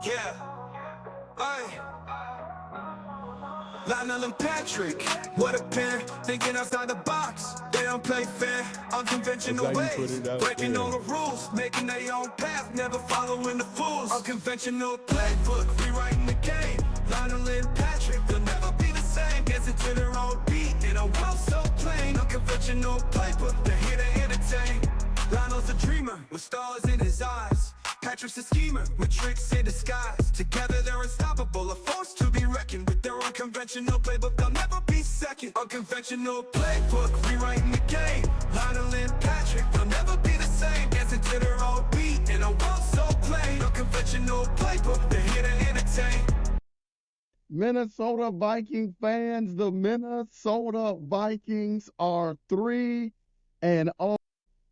Yeah, aye. Lionel and Patrick, what a pair, thinking outside the box. They don't play fair, unconventional ways, breaking all the rules, making their own path, never following the fools. Unconventional playbook, rewriting the game. Lionel and Patrick, they'll never be the same. Dancing to their own beat in a world so plain. Unconventional playbook, they're here to entertain. Lionel's a dreamer with stars in his eyes. Patrick's a schemer with tricks in disguise. Together they're unstoppable, a force to be reckoned with. Their unconventional playbook, they'll never be second. Unconventional playbook, rewriting the game. Lionel and Patrick, they'll never be the same. Dancing to their own beat in a world so plain. Unconventional playbook, they're here to entertain. Minnesota Viking fans, the Minnesota Vikings are 3-0.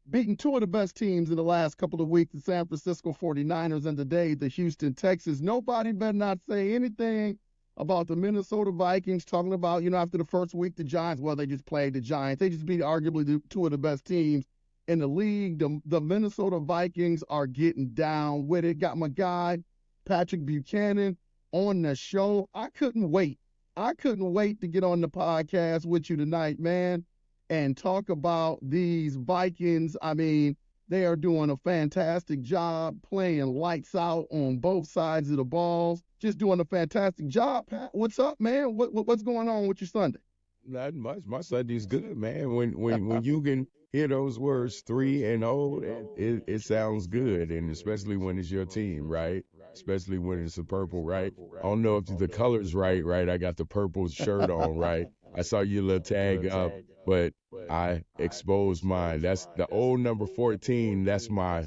Beating two of the best teams in the last couple of weeks, the San Francisco 49ers and today the Houston Texans. Nobody better not say anything about the Minnesota Vikings, talking about, after the first week, the Giants, well, they just played the Giants. They just beat arguably two of the best teams in the league. The Minnesota Vikings are getting down with it. Got my guy, Patrick Buchanan, on the show. I couldn't wait. To get on the podcast with you tonight, man, and talk about these Vikings. I mean, they are doing a fantastic job playing lights out on both sides of the balls. Just doing a fantastic job, Pat. What's up, man? What's going on with your Sunday? Not much. My Sunday's good, man. When you can hear those words 3-0, it sounds good, and especially when it's your team, right? Especially when it's the purple, right? I don't know if the color's right? I got the purple shirt on, right? I saw your little tag up, but I exposed mine. That's the old number 14. That's my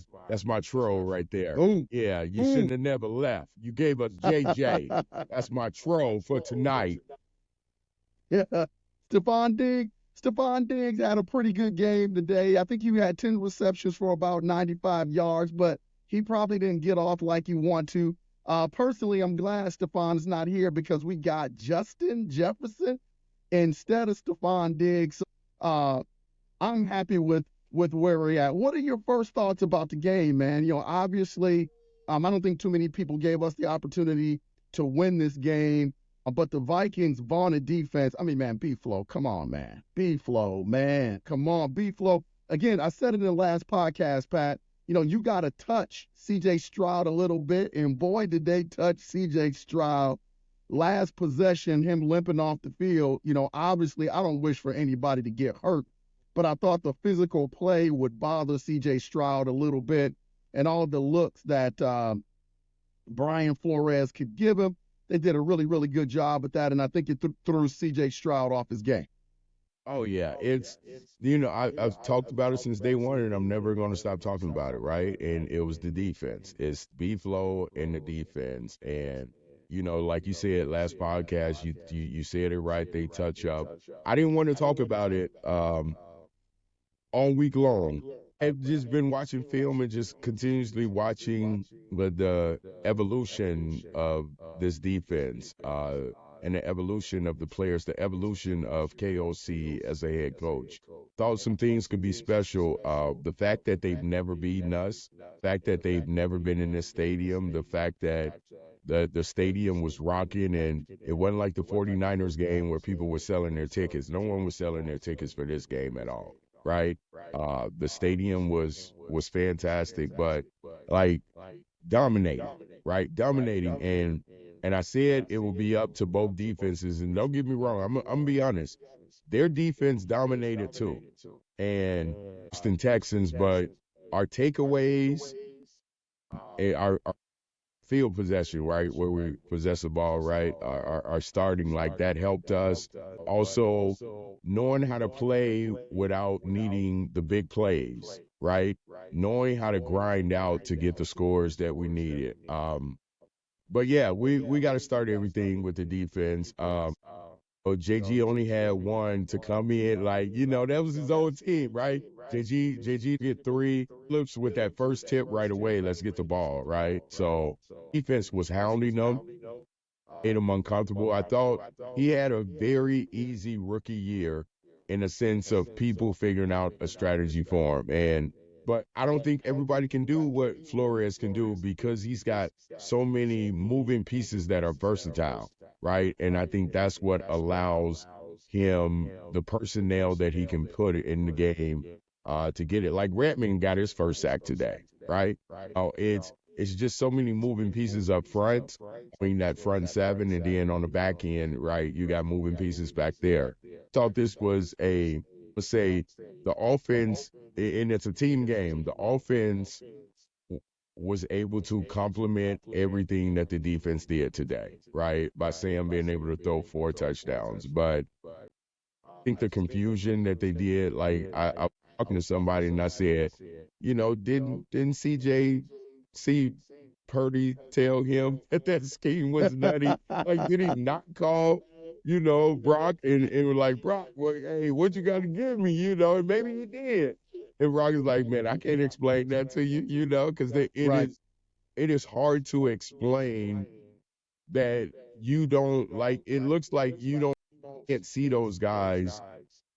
troll right there. Ooh. Yeah, you shouldn't have never left. You gave us JJ. That's my troll for tonight. Yeah. Stephon Diggs had a pretty good game today. I think he had 10 receptions for about 95 yards, but he probably didn't get off like you want to. Personally, I'm glad Stephon's not here because we got Justin Jefferson instead of Stephon Diggs. I'm happy with where we're at. What are your first thoughts about the game, man? Obviously, I don't think too many people gave us the opportunity to win this game, but the Vikings' vaunted defense, B-Flow, come on, man. B-Flow, man, come on, B-Flow. Again, I said it in the last podcast, Pat, you got to touch C.J. Stroud a little bit, and boy, did they touch C.J. Stroud. Last possession, him limping off the field, obviously I don't wish for anybody to get hurt, but I thought the physical play would bother C.J. Stroud a little bit, and all the looks that Brian Flores could give him, they did a really, really good job at that, and I think it threw C.J. Stroud off his game. Oh, yeah. I've talked about it since day one, and I'm never going to stop talking about it, right? And it was the defense. It's B-Flow and the defense, and like you said last podcast, you said it right. They touch up. I didn't want to talk about it all week long. I've just been watching film and just continuously watching the evolution of this defense and the evolution of the players, the evolution of KOC as a head coach. Thought some things could be special. The fact that they've never beaten us, the fact that they've never been in this stadium, the fact that the stadium was rocking, and it wasn't like the 49ers game where people were selling their tickets. No one was selling their tickets for this game at all, right? The stadium was fantastic, but dominating, right? Dominating. And I said it will be up to both defenses. And don't get me wrong, I'm going to be honest. Their defense dominated too. And Houston Texans, but our takeaways, our field possession, right, where we possess the ball, right, our starting, like that helped us. Also, knowing how to play without needing the big plays, right, knowing how to grind out to get the scores that we needed. But yeah, we got to start everything with the defense. JG only had one to come in, that was his own team, right? JG get 3 flips with that first tip right away. Let's get the ball, right? So defense was hounding them, made him uncomfortable. I thought he had a very easy rookie year in the sense of people figuring out a strategy for him. And but I don't think everybody can do what Flores can do because he's got so many moving pieces that are versatile, right? And I think that's what allows him the personnel that he can put in the game to get it. Like Redmond got his first sack today, right? Oh, it's just so many moving pieces up front, between that front seven, and then on the back end, right? You got moving pieces back there. Thought this was let's say, the offense, and it's a team game. The offense was able to complement everything that the defense did today, right? By Sam being able to throw 4 touchdowns, but think the confusion that they did, like I was talking to somebody and I said, didn't CJ see Purdy tell him that that scheme was nutty? Like, did he not call, Brock and was like, Brock, well, hey, what you got to give me, and maybe he did. And Brock is like, man, I can't explain that to you, because Right. it is hard to explain that you don't like. It looks like you don't can't see those guys,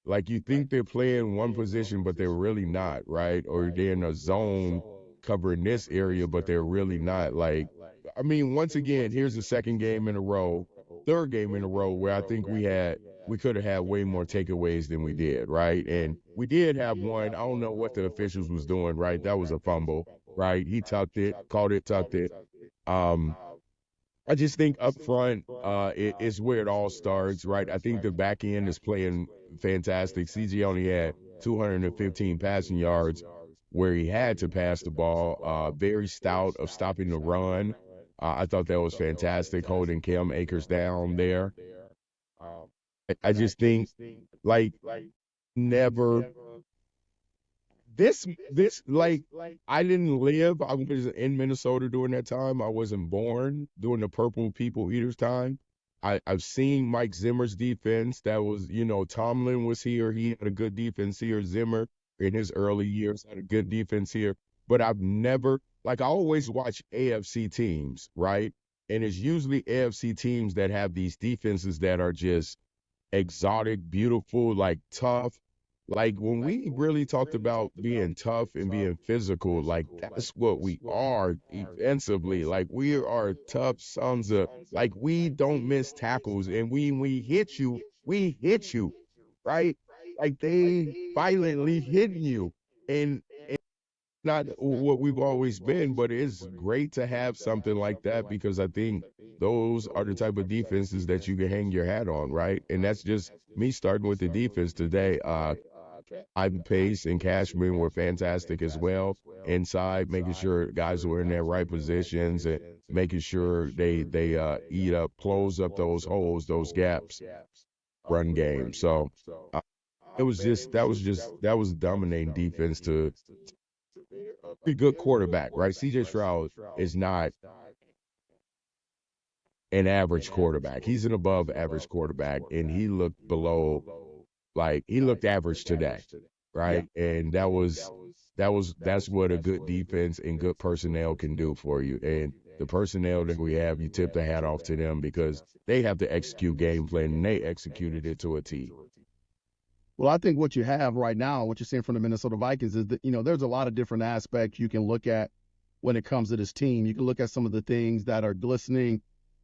like you think they're playing one position, but they're really not, right? Or they're in a zone covering this area, but they're really not. Like, I mean, once again, here's the third game in a row where I think we could have had way more takeaways than we did, right? And we did have one. I don't know what the officials was doing, right? That was a fumble, right? He tucked it, caught it, tucked it. Um, I just think up front, it's where it all starts, right? I think the back end is playing fantastic. CG only had 215 passing yards where he had to pass the ball. Very stout of stopping the run. I thought that was fantastic, holding Cam Akers down there. I just think, like, never this like I didn't live. I was in Minnesota during that time. I wasn't born during the Purple People Eaters time. I've seen Mike Zimmer's defense. That was, Tomlin was here. He had a good defense here. Zimmer in his early years had a good defense here. But I've never, like, I always watch AFC teams, right? And it's usually AFC teams that have these defenses that are just exotic, beautiful, like tough. Like when we really talked about being tough and being physical, like that's what we are defensively. Like we are tough sons of, like we don't miss tackles, and we hit you, we hit you, right? Like they violently hitting you, and not what we've always been, but it's great to have something like that because I think those are the type of defenses that you can hang your hat on, right? And that's just me starting with the defense today. Ivan Pace and Cashman were fantastic as well. Inside, making sure guys were in their right positions and making sure they close up those holes, those gaps, run game. So that was dominating defense to be a good quarterback, right? CJ Stroud is not an average quarterback. He's an above average quarterback, and he looked he looked average today, right? And that's what a good defense and good personnel can do for you. And the personnel that we have, you tip the hat off to them because they have to execute game plan, and they executed it to a T. Well, I think what you have right now, what you're seeing from the Minnesota Vikings is that, there's a lot of different aspects you can look at when it comes to this team. You can look at some of the things that are glistening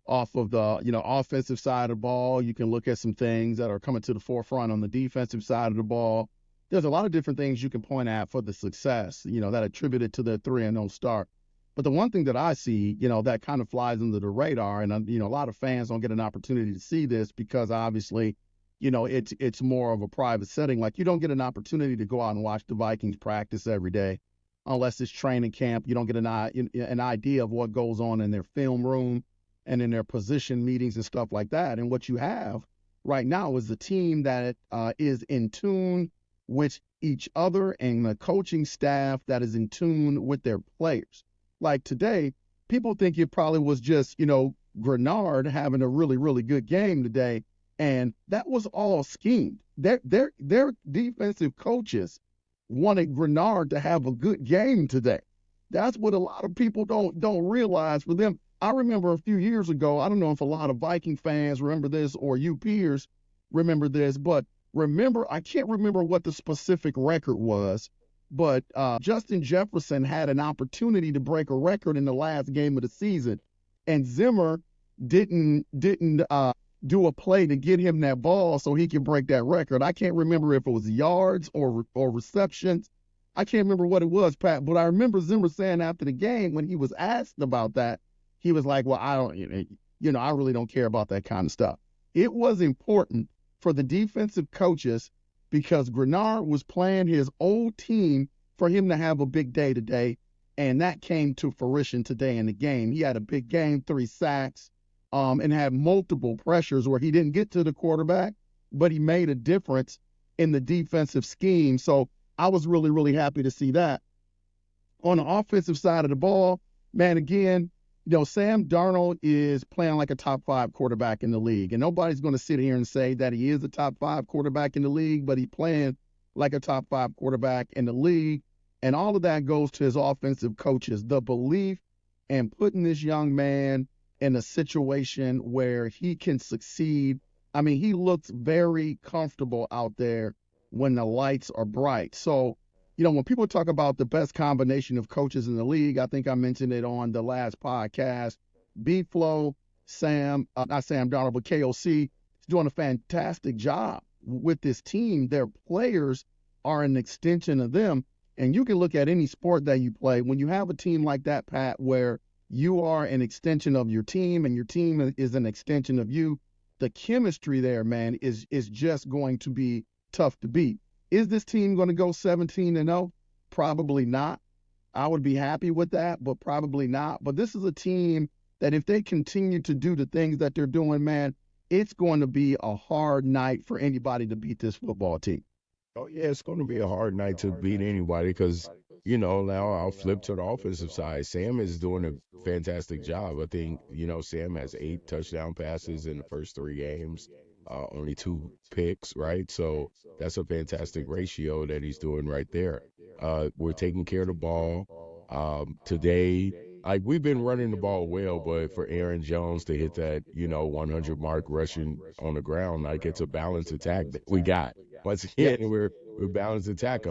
off of the, offensive side of the ball. You can look at some things that are coming to the forefront on the defensive side of the ball. There's a lot of different things you can point at for the success, that attributed to the 3-0 start. But the one thing that I see, that kind of flies under the radar, and, a lot of fans don't get an opportunity to see this because obviously, it's more of a private setting. Like you don't get an opportunity to go out and watch the Vikings practice every day unless it's training camp. You don't get an idea of what goes on in their film room and in their position meetings and stuff like that. And what you have right now is a team that is in tune with each other and the coaching staff that is in tune with their players. Like today, people think it probably was just, Grenard having a really, really good game today. And that was all schemed. Their defensive coaches wanted Grenard to have a good game today. That's what a lot of people don't realize. For them, I remember a few years ago, I don't know if a lot of Viking fans remember this or you peers remember this, but I can't remember what the specific record was, but Justin Jefferson had an opportunity to break a record in the last game of the season, and Zimmer didn't do a play to get him that ball so he could break that record. I can't remember if it was yards or receptions. I can't remember what it was, Pat, but I remember Zimmer saying after the game when he was asked about that, he was like, "Well, I don't, I really don't care about that kind of stuff." It was important for the defensive coaches because Grenard was playing his old team for him to have a big day today, and that came to fruition today in the game. He had a big game, 3 sacks, and had multiple pressures where he didn't get to the quarterback, but he made a difference in the defensive scheme. So I was really, really happy to see that. On the offensive side of the ball, man, again, Sam Darnold is playing like a top 5 quarterback in the league. And nobody's going to sit here and say that he is a top 5 quarterback in the league, but he's playing like a top 5 quarterback in the league. And all of that goes to his offensive coaches, the belief in putting this young man in a situation where he can succeed. I mean, he looks very comfortable out there when the lights are bright. So, when people talk about the best combination of coaches in the league, I think I mentioned it on the last podcast. B-Flow, not Sam Darnold, but KOC is doing a fantastic job with this team. Their players are an extension of them. And you can look at any sport that you play. When you have a team like that, Pat, where you are an extension of your team and your team is an extension of you, the chemistry there, man, is just going to be tough to beat. Is this team going to go 17-0? Probably not. I would be happy with that, but probably not. But this is a team that if they continue to do the things that they're doing, man, it's going to be a hard night for anybody to beat this football team. Oh, yeah, it's going to be a hard night to beat anybody because, now I'll flip to the offensive side. Sam is doing a fantastic job. I think, Sam has 8 touchdown passes in the first 3 games, only 2 picks, right? So that's a fantastic ratio that he's doing right there. We're taking care of the ball. Today, we've been running the ball well, but for Aaron Jones to hit that, 100 mark rushing on the ground, it's a balanced attack that we got. Once again, we're balanced attack.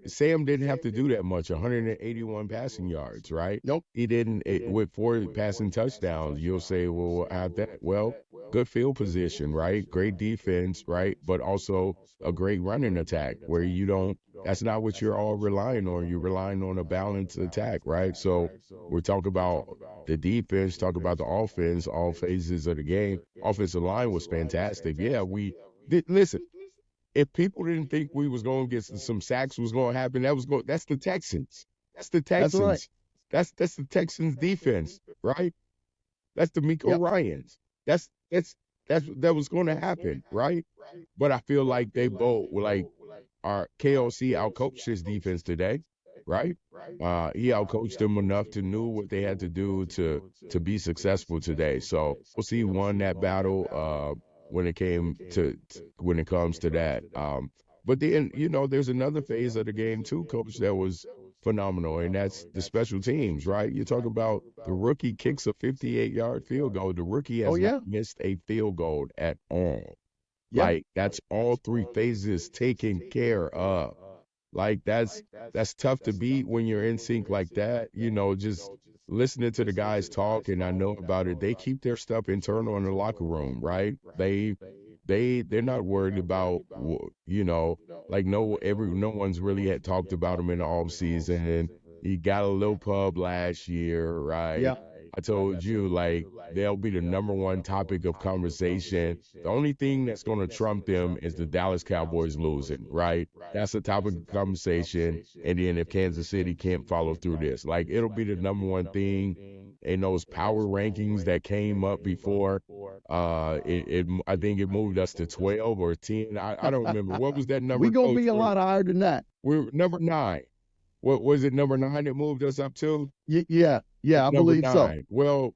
Sam didn't have to do that much. 181 passing yards, right? Nope. He didn't. With 4 passing touchdowns, you'll say, well, have that. Well, good field position, right? Great defense, right? But also a great running attack where you don't. That's not what you're all relying on. You're relying on a balanced attack, right? So we're talking about the defense, talk about the offense, all phases of the game. Offensive line was fantastic. Yeah, we did. Listen. If people didn't think we was going to get some sacks was going to happen, that's the Texans. That's the Texans. That's right. That's the Texans defense, right? That's the Miko Ryans. That was going to happen, right? But I feel like they both were our KOC outcoached his defense today, right? He outcoached them enough to know what they had to do to be successful today. So we'll see who won that battle. When it comes to that. But then, there's another phase of the game too, Coach, that was phenomenal, and that's the special teams, right? You talk about the rookie kicks a 58-yard field goal. The rookie has not missed a field goal at all. Yeah. That's all 3 phases taken care of. That's tough to beat when you're in sync like that. Just listening to the guys talk, and I know about it. They keep their stuff internal in the locker room, right? They're not worried about, no one's really had talked about them in the off season. And he got a little pub last year, right? Yeah. I told you, they'll be the number 1 topic of conversation. The only thing that's going to trump them is the Dallas Cowboys losing, right? That's a topic of conversation. And then if Kansas City can't follow through this, it'll be the number 1 thing in those power rankings that came up before. I think it moved us to 12 or 10. I don't remember. What was that number? We're going to be a lot higher than that. We're number 9. What was it, number 9 that moved us up to? Yeah, I believe 9. so. Well,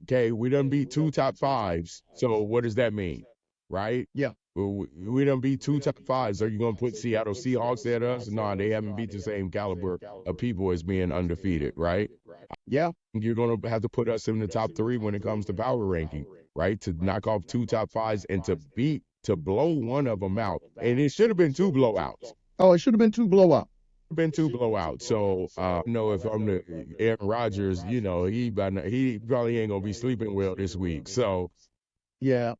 okay, we done beat 2 top 5s. So what does that mean, right? Yeah. We done beat 2 top 5s. Are you going to put Seattle Seahawks at us? No, they haven't beat the same caliber of people as being undefeated, right? Yeah. You're going to have to put us in the top 3 when it comes to power ranking, right? To knock off 2 top 5s and to blow one of them out. And it should have been 2 blowouts. Oh, it should have been 2 blowout. Been 2 blowouts. So know if I'm the Aaron Rodgers, he probably ain't gonna be sleeping well this week. So Yeah.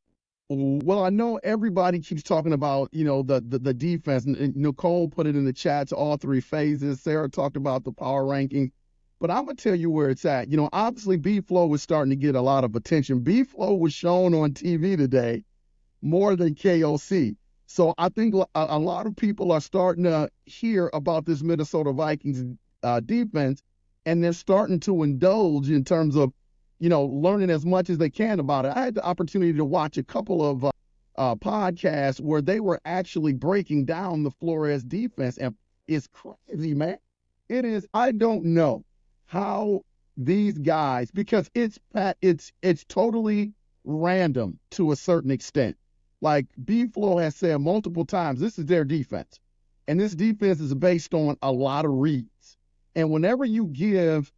Well, I know everybody keeps talking about, the defense. And Nicole put it in the chats, all 3 phases. Sarah talked about the power ranking. But I'm going to tell you where it's at. Obviously, B-Flow was starting to get a lot of attention. B-Flow was shown on TV today more than KOC. So I think a lot of people are starting to hear about this Minnesota Vikings defense, and they're starting to indulge in terms of, learning as much as they can about it. I had the opportunity to watch a couple of podcasts where they were actually breaking down the Flores defense, and it's crazy, man. It is. I don't know how these guys, because it's totally random to a certain extent. Like B-Flow has said multiple times, this is their defense. And this defense is based on a lot of reads. And whenever you give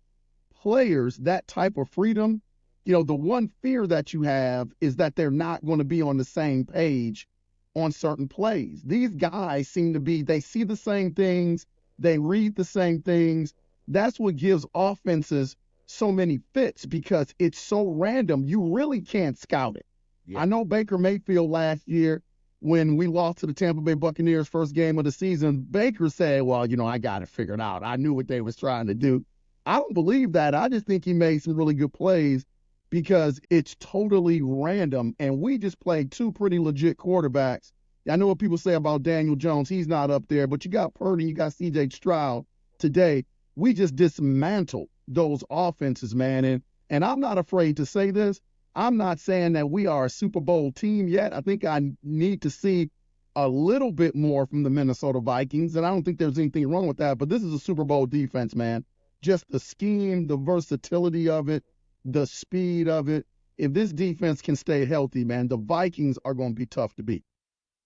players that type of freedom, the one fear that you have is that they're not going to be on the same page on certain plays. These guys seem to be, they see the same things, they read the same things. That's what gives offenses so many fits, because it's so random. You really can't scout it. Yeah. I know Baker Mayfield last year, when we lost to the Tampa Bay Buccaneers first game of the season, Baker said, well, I got it figured out. I knew what they was trying to do. I don't believe that. I just think he made some really good plays because it's totally random. And we just played 2 pretty legit quarterbacks. I know what people say about Daniel Jones. He's not up there, but you got Purdy, you got C.J. Stroud today. We just dismantled those offenses, man. And I'm not afraid to say this. I'm not saying that we are a Super Bowl team yet. I think I need to see a little bit more from the Minnesota Vikings, and I don't think there's anything wrong with that, but this is a Super Bowl defense, man. Just the scheme, the versatility of it, the speed of it. If this defense can stay healthy, man, the Vikings are going to be tough to beat.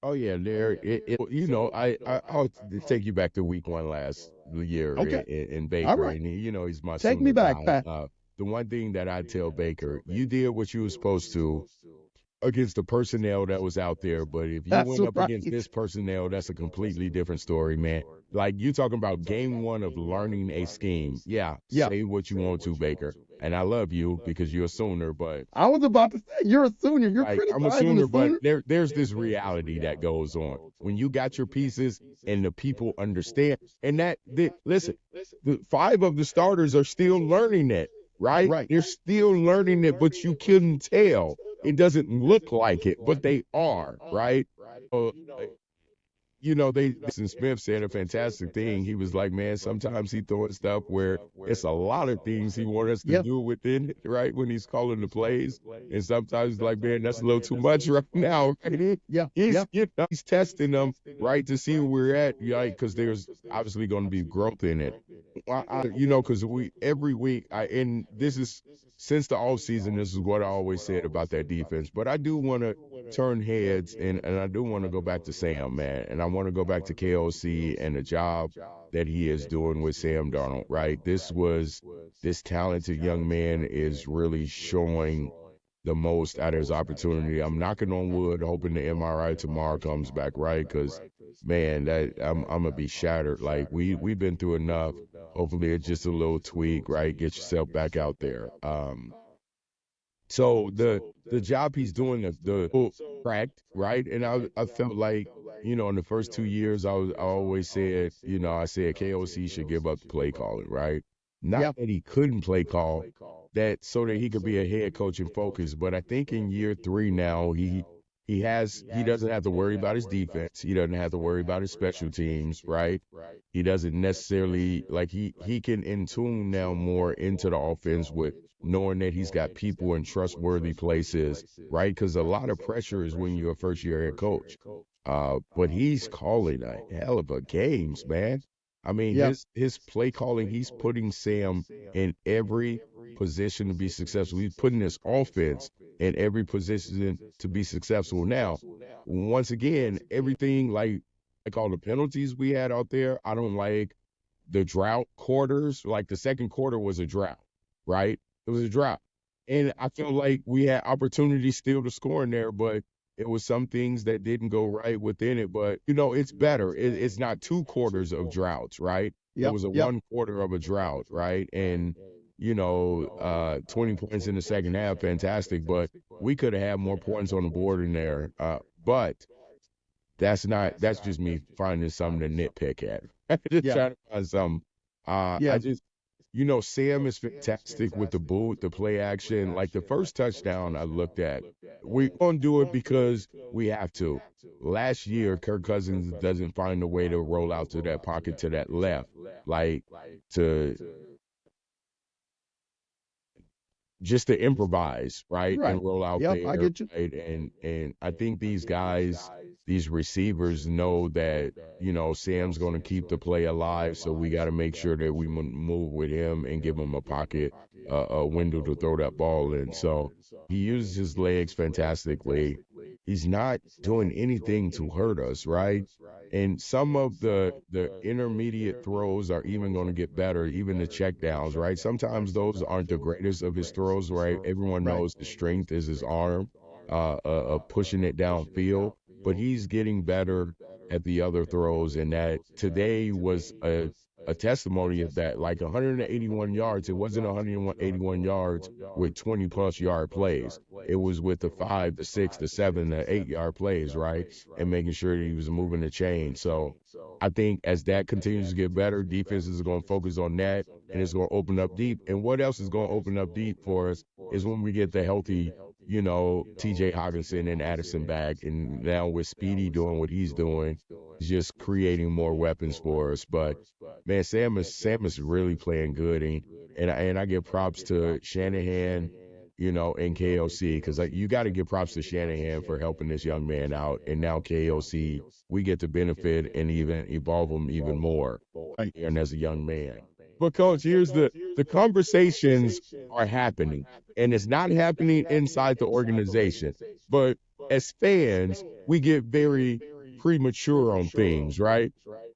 oh yeah, I'll take you back to week 1 last year Okay. in Baker, All right. and he's my Take me back, guy. Pat. The one thing that I tell Baker, you did what you were supposed to against the personnel that was out there, but if you That's went up right. against this personnel, that's a completely different story, man. Like you talking about game 1 of learning a scheme. Yeah, say what you want to, Baker. And I love you because you're a Sooner, but I was about to say, you're a Sooner. You're like, I'm a criticizing Sooner, the but Sooner. there's this reality that goes on when you got your pieces and the people understand. And listen, the 5 of the starters are still learning it, right? Right. They're still learning it, but you couldn't tell. It doesn't look like it, but they are, right? Uh, Jason Smith said a fantastic thing. He was like, man, sometimes he throwing stuff where it's a lot of things he wants us to do within it, right? When he's calling the plays. And sometimes like, man, that's a little too much right now. Right? He's testing them, right, to see where we're at, because there's obviously going to be growth in it. Because every week, and this is since the offseason, this is what I always said about that defense. But I do want to turn heads, and I do want to go back to Sam, man. And I want to go back to KOC and the job that he is doing with Sam Darnold, right? This talented young man is really showing the most out of his opportunity. I'm knocking on wood, hoping the MRI tomorrow comes back right, because man, that I'm gonna be shattered. Like we've been through enough. Hopefully it's just a little tweak, right? Get yourself back out there. So the job he's doing, the cracked, right? And I felt like, in the first 2 years, I always said, I said KOC should give up the play calling, right? Not that he couldn't play call, that so that he could be a head coach and focus. But I think in year 3 now, he doesn't have to worry about his defense. He doesn't have to worry about his special teams, right? He doesn't necessarily, like, he can in tune now more into the offense with knowing that he's got people in trustworthy places, right? Because a lot of pressure is when you're a first-year head coach. But he's calling a hell of a games, man. I mean, his play calling, he's putting Sam in every position to be successful. He's putting his offense in every position to be successful. Now, once again, everything like all the penalties we had out there, I don't like the drought quarters. Like the second quarter was a drought, right? It was a drought. And I feel like we had opportunities still to score in there, but It was some things that didn't go right within it, but it's better. It's not 2 quarters of droughts, right? It Yep. was a Yep. 1 quarter of a drought, right? And 20 points in the second half, fantastic. But we could have had more points on the board in there. But that's just me finding something to nitpick at. Just Yeah. trying to find something. Yeah. I just Sam is fantastic with the boot, the play action. Like the first touchdown I looked at, we're gonna do it because we have to. Last year, Kirk Cousins doesn't find a way to roll out to that pocket to that left, like to just to improvise, right, Right. and roll out Yep. I there, get you. right, and I think these guys, these receivers know that Sam's going to keep the play alive, so we got to make sure that we move with him and give him a pocket, a window to throw that ball in. So he uses his legs fantastically. He's not doing anything to hurt us, right? And some of the intermediate throws are even going to get better, even the check downs, right? Sometimes those aren't the greatest of his throws, right? Everyone Right. knows the strength is his arm, pushing it downfield, but he's getting better at the other throws. And that today was a testimony of that. Like 181 yards, it wasn't 181 yards with 20+ yard plays. It was with the 5, the 6, the 7, the 8 yard plays, right? And making sure that he was moving the chain. So I think as that continues to get better, defenses are going to focus on that, and it's going to open up deep. And what else is going to open up deep for us is when we get the healthy, TJ Hawkinson and Addison back, and now with Speedy doing what he's doing, just creating more weapons for us. But man, Sam is really playing good, and I give props to Shanahan, and KOC, because you got to give props to Shanahan for helping this young man out, and now KOC, we get to benefit and even evolve him even more, Right. and as a young man. But coach, here's the conversations are happening, and it's not happening inside the organization, but as fans, we get very premature on things, right?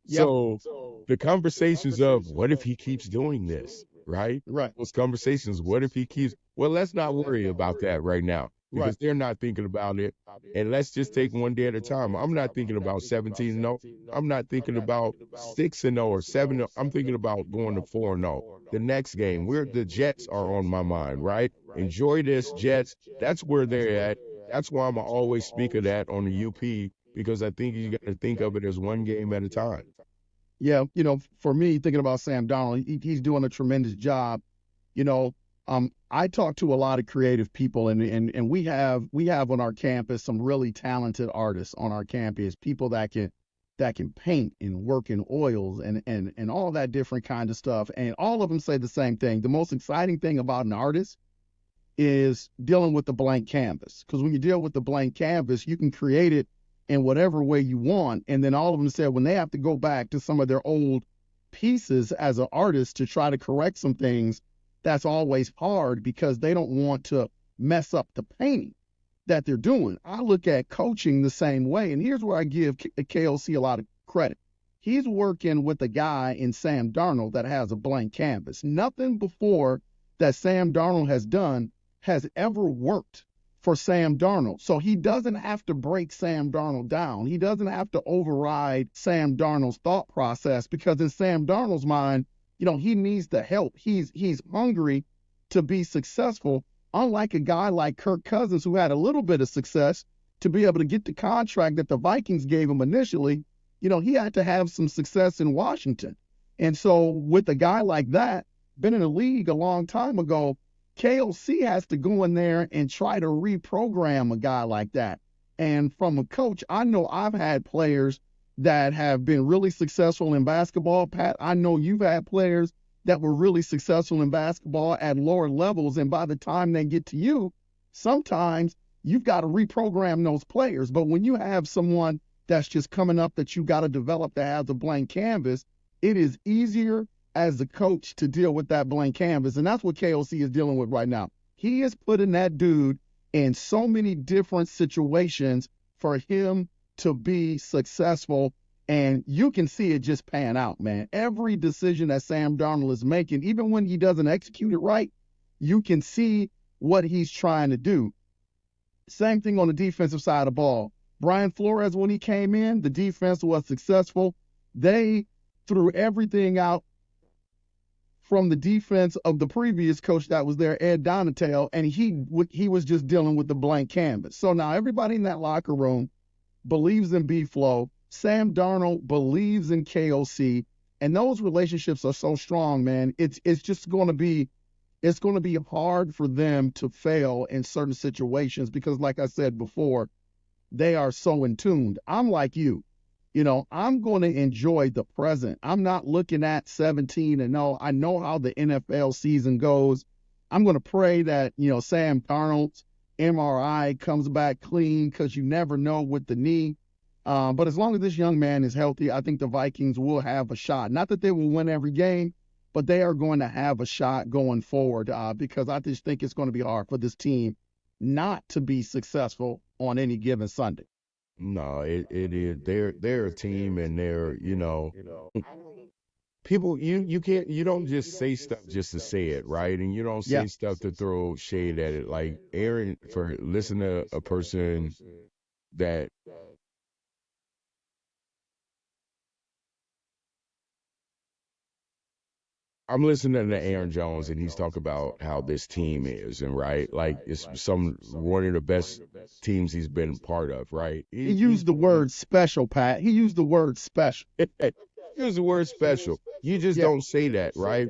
Yep. So the conversations of what if he keeps doing this, right? Right. Those conversations, what if he keeps, well, let's not worry about that right now because Right. they're not thinking about it. And let's just take one day at a time. I'm not thinking about 17-0. I'm not thinking about 6-0 or 7-0. I'm thinking about going to 4-0. The next game, where the Jets are on my mind, right? Enjoy this, Jets. That's where they're at. That's why I'm always speak of that on the UP, because I think you got to think of it as one game at a time. Yeah. For me, thinking about Sam Darnold, he's doing a tremendous job. I talk to a lot of creative people, and we have on our campus some really talented artists on our campus, people that can paint and work in oils and all that different kind of stuff. And all of them say the same thing. The most exciting thing about an artist is dealing with the blank canvas, because when you deal with the blank canvas, you can create it in whatever way you want. And then all of them said when they have to go back to some of their old pieces as an artist to try to correct some things, that's always hard because they don't want to mess up the painting that they're doing. I look at coaching the same way, and here's where I give KOC a lot of credit. He's working with a guy in Sam Darnold that has a blank canvas. Nothing before that Sam Darnold has done has ever worked for Sam Darnold. So he doesn't have to break Sam Darnold down. He doesn't have to override Sam Darnold's thought process, because in Sam Darnold's mind, he needs the help. He's hungry to be successful, unlike a guy like Kirk Cousins, who had a little bit of success to be able to get the contract that the Vikings gave him initially. He had to have some success in Washington. And so with a guy like that, been in the league a long time ago, KOC has to go in there and try to reprogram a guy like that. And from a coach, I know I've had players that have been really successful in basketball. Pat, I know you've had players that were really successful in basketball at lower levels. And by the time they get to you, sometimes you've got to reprogram those players. But when you have someone that's just coming up that you got to develop that has a blank canvas, it is easier as the coach to deal with that blank canvas. And that's what KOC is dealing with right now. He is putting that dude in so many different situations for him to be successful. And you can see it just pan out, man. Every decision that Sam Darnold is making, even when he doesn't execute it right, you can see what he's trying to do. Same thing on the defensive side of the ball. Brian Flores, when he came in, the defense was successful. They threw everything out from the defense of the previous coach that was there, Ed Donatell, and he was just dealing with the blank canvas. So now everybody in that locker room believes in B-Flow. Sam Darnold believes in KOC, and those relationships are so strong, man. It's just going to be hard for them to fail in certain situations because, like I said before, they are so in tune. I'm like you. I'm going to enjoy the present. I'm not looking at 17-0. I know how the NFL season goes. I'm going to pray that, Sam Darnold's MRI comes back clean because you never know with the knee. But as long as this young man is healthy, I think the Vikings will have a shot. Not that they will win every game, but they are going to have a shot going forward because I just think it's going to be hard for this team not to be successful on any given Sunday. No, it is. They're a team, and they're people. You don't just say stuff just to say it, right? And you don't Yeah. say stuff to throw shade at it. Like Aaron, for listen to a person that I'm listening to Aaron Jones, and he's talking about how this team is, and right, like it's one of the best teams he's been part of, right? He used the word special, Pat. He used the word special. Use the word special. You just Yeah. don't say that, right?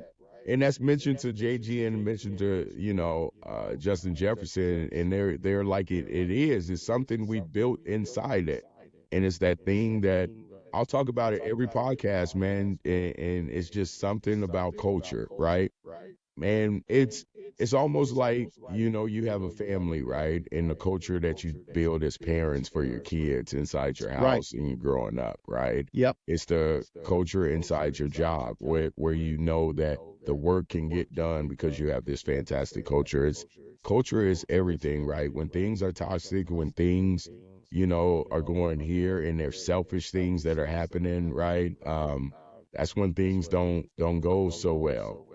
And that's mentioned to JG and mentioned to Justin Jefferson, and they're like it is. It's something we built inside it, and it's that thing that I'll talk about it every podcast, man. And it's just something about culture, right? Man, it's almost like you have a family, right? And the culture that you build as parents for your kids inside your Right. house and you're growing up, right? Yep. It's the culture inside your job where you know that the work can get done because you have this fantastic culture. Culture is everything, right? When things are toxic, when things are going here and there's selfish things that are happening, right? That's when things don't go so well.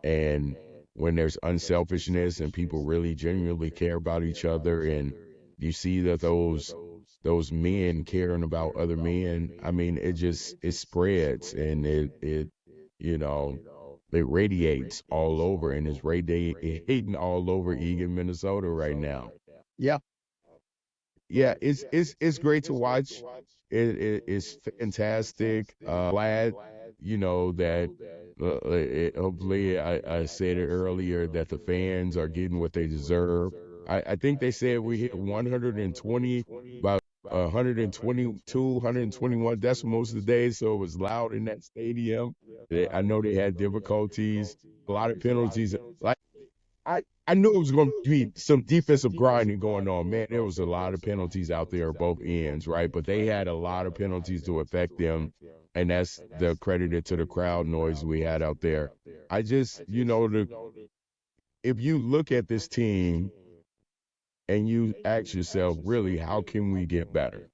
And when there's unselfishness and people really genuinely care about each other, and you see that those men caring about other men, I mean, it spreads, and it radiates all over, and it's radiating all over Eagan, Minnesota right now. Yeah. Yeah, it's great to watch. It's fantastic. Glad, that hopefully I said it earlier that the fans are getting what they deserve. I think they said we hit 120, about 122, 121 decimals today, so it was loud in that stadium. I know they had difficulties, a lot of penalties. Like I knew it was going to be some defensive grinding going on. Man, there was a lot of penalties out there both ends, right? But they had a lot of penalties to affect them, and that's the credited to the crowd noise we had out there. I just, if you look at this team and you ask yourself, really, how can we get better,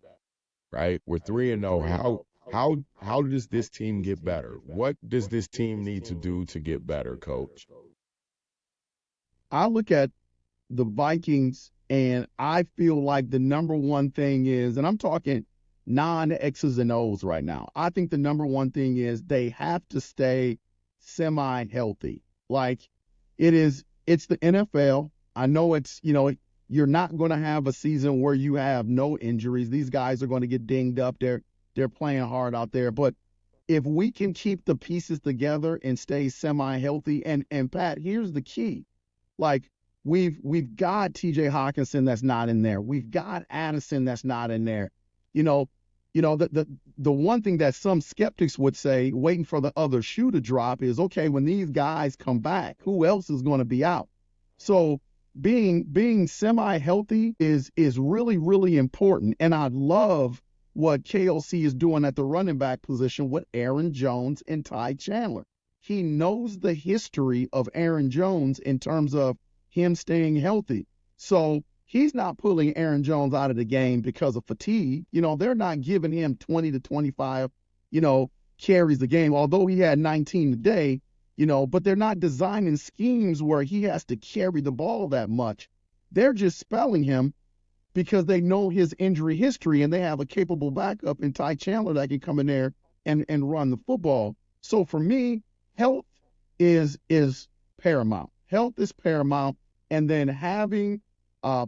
right? We're 3-0. How does this team get better? What does this team need to do to get better, Coach? I look at the Vikings and I feel like the number one thing is, and I'm talking non-X's and O's right now. I think the number one thing is they have to stay semi-healthy. Like it's the NFL. I know you're not going to have a season where you have no injuries. These guys are going to get dinged up. They're playing hard out there. But if we can keep the pieces together and stay semi-healthy, and Pat, here's the key. Like we've got TJ Hawkinson that's not in there. We've got Addison that's not in there. The one thing that some skeptics would say, waiting for the other shoe to drop, is okay, when these guys come back, who else is going to be out? So being semi-healthy is really, really important. And I love what KLC is doing at the running back position with Aaron Jones and Ty Chandler. He knows the history of Aaron Jones in terms of him staying healthy. So he's not pulling Aaron Jones out of the game because of fatigue. They're not giving him 20 to 25, carries a game, although he had 19 today, but they're not designing schemes where he has to carry the ball that much. They're just spelling him because they know his injury history and they have a capable backup in Ty Chandler that can come in there and run the football. So for me, health is paramount. Health is paramount, and then having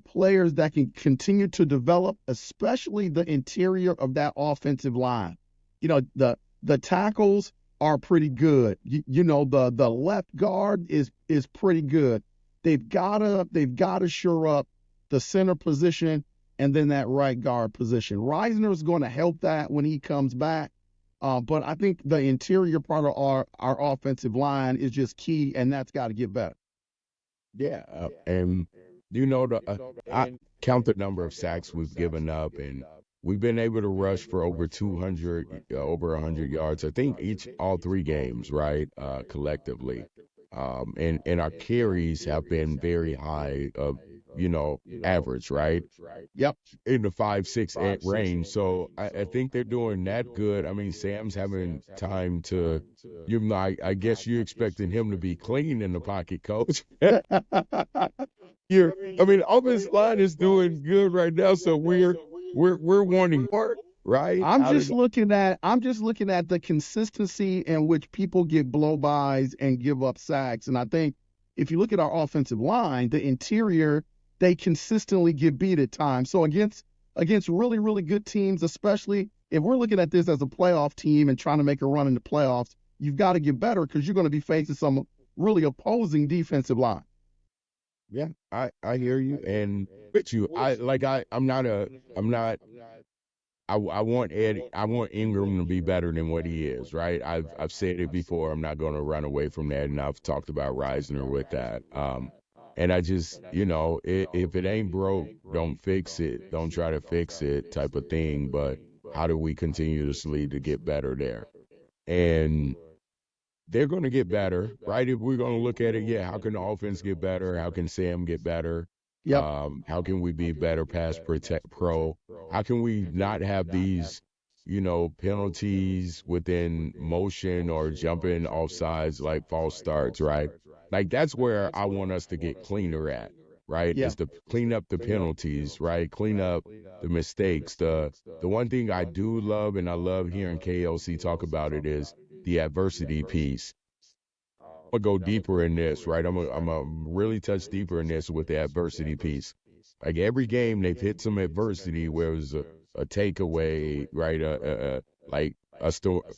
players that can continue to develop, especially the interior of that offensive line. You know, the tackles are pretty good. You know, the left guard is pretty good. They've gotta shore up the center position and then that right guard position. Reisner is going to help that when he comes back. But I think the interior part of our offensive line is just key, and that's got to get better. Yeah, and you know I count the number of sacks we've given up, and we've been able to rush for over 200, over 100 yards. I think all 3 games, right, collectively. And our carries have been very high, average, right? Yep. In the 5, 6, 8 range. So I think they're doing that good. I mean, Sam's having time to, I guess you're expecting him to be clean in the pocket, coach. Offensive line is doing good right now, so we're wanting more, right? I'm just looking at the consistency in which people get blow-bys and give up sacks. And I think if you look at our offensive line, the interior, they consistently get beat at times. So against really, really good teams, especially if we're looking at this as a playoff team and trying to make a run in the playoffs, you've got to get better because you're going to be facing some really opposing defensive line. Yeah, I hear you and with you. I want Ingram to be better than what he is, right? I've said it before. I'm not going to run away from that, and I've talked about Reisner with that. And I just, if it ain't broke, don't fix it. Don't try to fix it, type of thing. But how do we continuously to get better there? And they're going to get better, right? If we're going to look at it, yeah, how can the offense get better? How can Sam get better? Yep. How can we be better pass protect pro? How can we not have these, penalties within motion or jumping off sides like false starts, right? Like that's where I want us to get cleaner at, right? Yeah. Is to clean up the penalties, right? Clean up the mistakes. The one thing I do love, and I love hearing KLC talk about it, is the adversity piece. I'm gonna go deeper in this, right? I'm gonna really touch deeper in this with the adversity piece. Like every game, they've hit some adversity where it was a takeaway, right? Like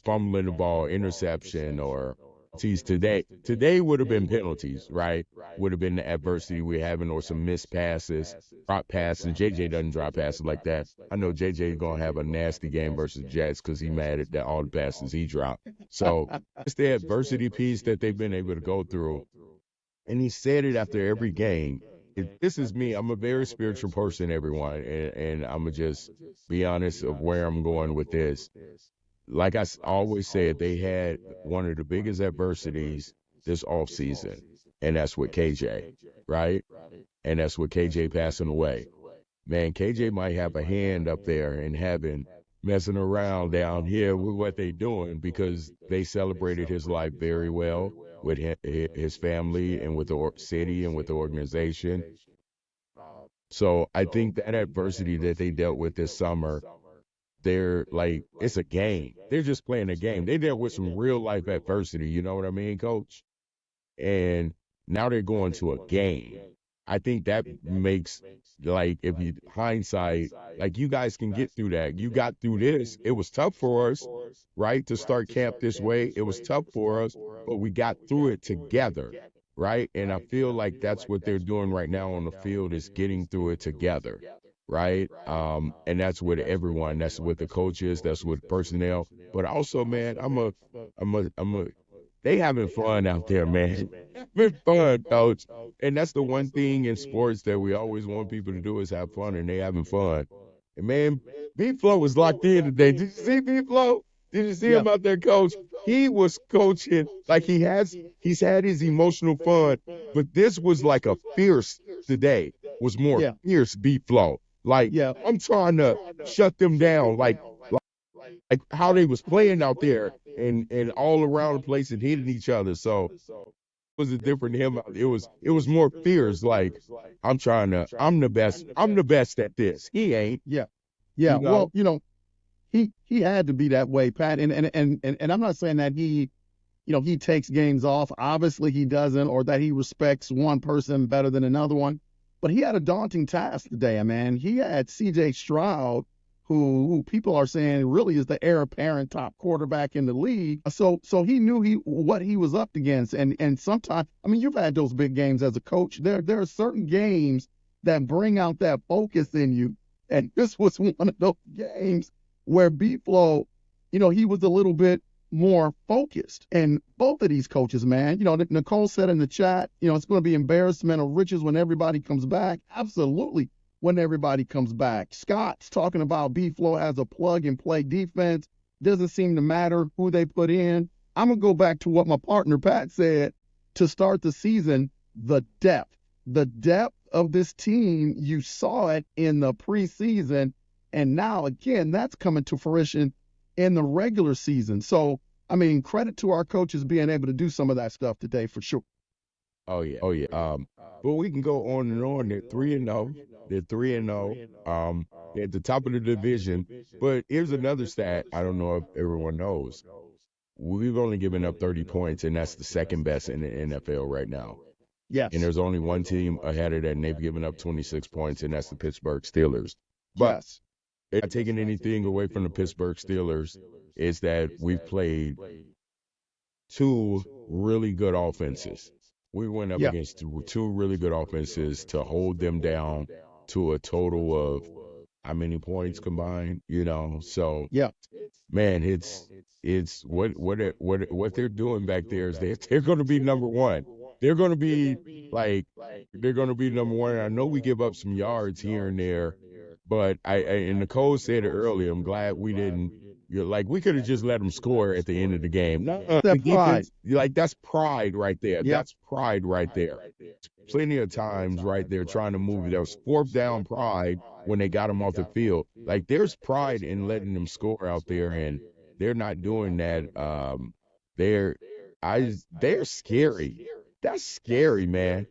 fumbling the ball, interception, or penalties today. Today would have been penalties, right? Would have been the adversity we're having, or some missed passes, drop passes. JJ doesn't drop passes like that. I know JJ is gonna have a nasty game versus Jets because he mad at all the passes he dropped. So it's the adversity piece that they've been able to go through. And he said it after every game. This is me. I'm a very spiritual person, everyone, and I'm gonna just be honest of where I'm going with this. Like I always said, they had one of the biggest adversities this offseason, and that's with KJ, right? And that's with KJ passing away. Man, KJ might have a hand up there in heaven messing around down here with what they doing because they celebrated his life very well with his family and with the city and with the organization. So I think that adversity that they dealt with this summer, they're like, it's a game. They're just playing a game. They dealt with some real life adversity, you know what I mean, coach? And now they're going to a game. I think that makes, like, if you hindsight, like, you guys can get through that. You got through this. It was tough for us, right, to start camp this way. It was tough for us, but we got through it together, right? And I feel like that's what they're doing right now on the field, is getting through it together, right? And that's with everyone. That's with the coaches. That's with personnel. But also, man, they having fun out there, man. Having fun, coach. And that's the one thing in sports that we always want people to do, is have fun, and they having fun. And man, B-Flow was locked in today. Did you see B-Flow? Did you see him out there, coach? He was coaching like he's had his emotional fun, but this was like a fierce today. Was more fierce B-Flow. Like, I'm trying to shut them down, like how they was playing out there and all around the place and hitting each other. So wasn't different to him. It was more fears. Like I'm the best. I'm the best at this. He ain't. Yeah. Yeah. You Well, know. he had to be that way, Pat. And I'm not saying that he takes games off. Obviously he doesn't, or that he respects one person better than another one. But he had a daunting task today, man. He had C.J. Stroud, who people are saying really is the heir apparent top quarterback in the league. So he knew what he was up against. And sometimes, I mean, you've had those big games as a coach. There are certain games that bring out that focus in you. And this was one of those games where B-Flow, he was a little bit more focused. And both of these coaches, man, Nicole said in the chat, it's going to be embarrassment of riches when everybody comes back. Absolutely, when everybody comes back. Scott's talking about B-Flow has a plug-and-play defense. Doesn't seem to matter who they put in. I'm going to go back to what my partner Pat said to start the season, the depth. The depth of this team, you saw it in the preseason, and now, again, that's coming to fruition in the regular season. So, I mean, credit to our coaches being able to do some of that stuff today for sure. Oh yeah. Oh yeah. But we can go on and on. They're 3-0. They're 3-0. They're at the top of the division. But here's another stat. I don't know if everyone knows. We've only given up 30 points, and that's the second best in the NFL right now. Yes. And there's only one team ahead of that, and they've given up 26 points, and that's the Pittsburgh Steelers. But yes. not taking anything away from the Pittsburgh Steelers is that we've played two really good offenses. We went up against two really good offenses to hold them down to a total of how many points combined, So man, it's what they're doing back there is they're going to be number one. They're going to be number one. And I know we give up some yards here and there, but and Nicole said it earlier. I'm glad we didn't. We could have just let them score at the end of the game. That the pride. Defense, that's pride right there. Yep. That's pride right there. Plenty of times right there trying to move it. There was fourth down pride when they got them off the field. There's pride in letting them score out there, and they're not doing that. They're scary. That's scary, man.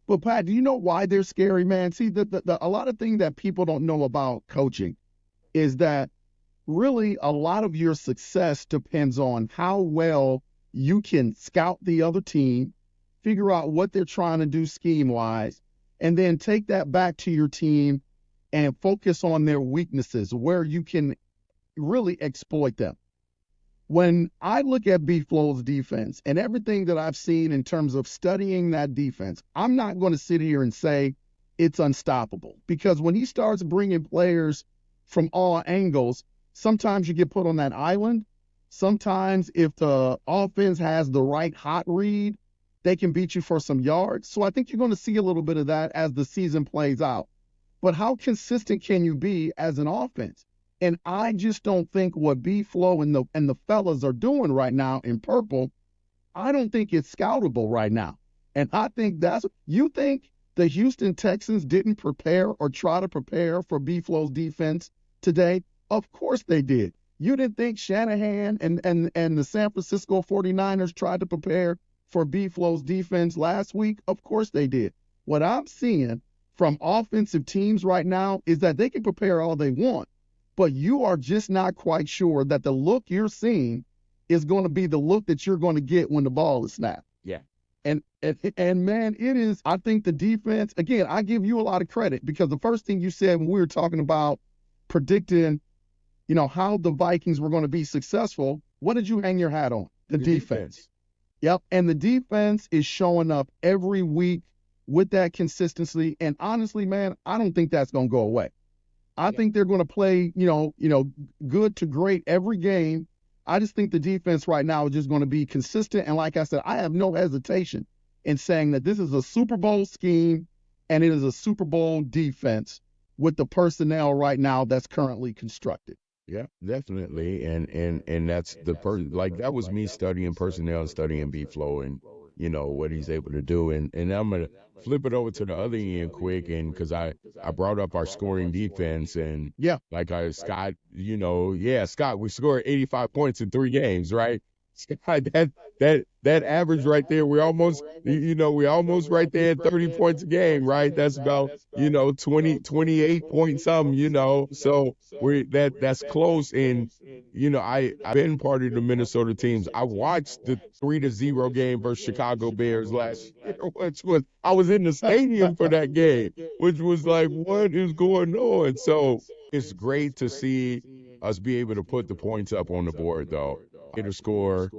But Pat, do you know why they're scary, man? See, a lot of things that people don't know about coaching is that really a lot of your success depends on how well you can scout the other team, figure out what they're trying to do scheme-wise, and then take that back to your team and focus on their weaknesses where you can really exploit them. When I look at B-Flow's defense and everything that I've seen in terms of studying that defense, I'm not going to sit here and say it's unstoppable, because when he starts bringing players from all angles, sometimes you get put on that island. Sometimes if the offense has the right hot read, they can beat you for some yards. So I think you're going to see a little bit of that as the season plays out. But how consistent can you be as an offense? And I just don't think what B-Flow and the fellas are doing right now in purple, I don't think it's scoutable right now. And I think you think the Houston Texans didn't prepare or try to prepare for B-Flow's defense today? Of course they did. You didn't think Shanahan and the San Francisco 49ers tried to prepare for B-Flow's defense last week? Of course they did. What I'm seeing from offensive teams right now is that they can prepare all they want, but you are just not quite sure that the look you're seeing is going to be the look that you're going to get when the ball is snapped. Yeah. And man, it is, I think the defense, again, I give you a lot of credit, because the first thing you said when we were talking about predicting, how the Vikings were going to be successful, what did you hang your hat on? The defense. Yep. And the defense is showing up every week with that consistency. And honestly, man, I don't think that's going to go away. I think they're going to play, good to great every game. I just think the defense right now is just going to be consistent. And like I said, I have no hesitation in saying that this is a Super Bowl scheme and it is a Super Bowl defense with the personnel right now that's currently constructed. Yeah, definitely. And that's that was me studying personnel and studying B-Flow and, what he's able to do. And I'm going to flip it over to the other end quick, and because I brought up our scoring defense, and Scott, Scott, we scored 85 points in 3 games, right? that average right there, we almost right there at 30 points a game, right? That's about, 28 point something, So that's close. And, I've been part of the Minnesota teams. I watched the 3-0 game versus Chicago Bears last year, I was in the stadium for that game, which was like, what is going on? So it's great to see us be able to put the points up on the board, though. Get a score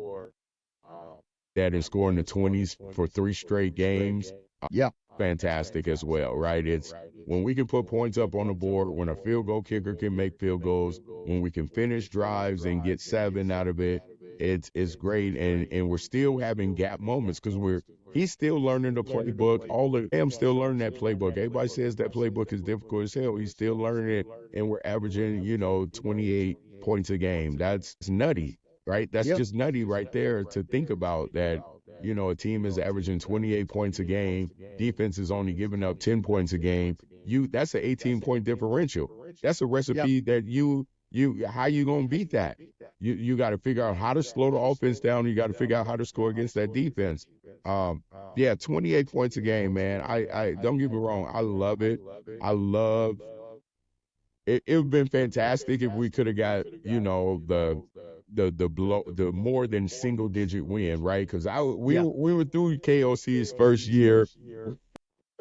that and score in the 20s for 3 straight games. Yeah. Fantastic as well, right? It's when we can put points up on the board, when a field goal kicker can make field goals, when we can finish drives and get 7 out of it, it's great. And we're still having gap moments because he's still learning the playbook. I'm still learning that playbook. Everybody says that playbook is difficult as hell. He's still learning it, and we're averaging, 28 points a game. That's nutty, right? That's Yep. just nutty right there to think about that. A team is averaging 28 points a game. Defense is only giving up 10 points a game. That's an 18-point differential. That's a recipe that how you gonna beat that? You got to figure out how to slow the offense down. You got to figure out how to score against that defense. 28 points a game, man. I don't get me wrong. I love it. I love it. It would have been fantastic if we could have got, the more than single digit win, right? Because we were through KOC's first year,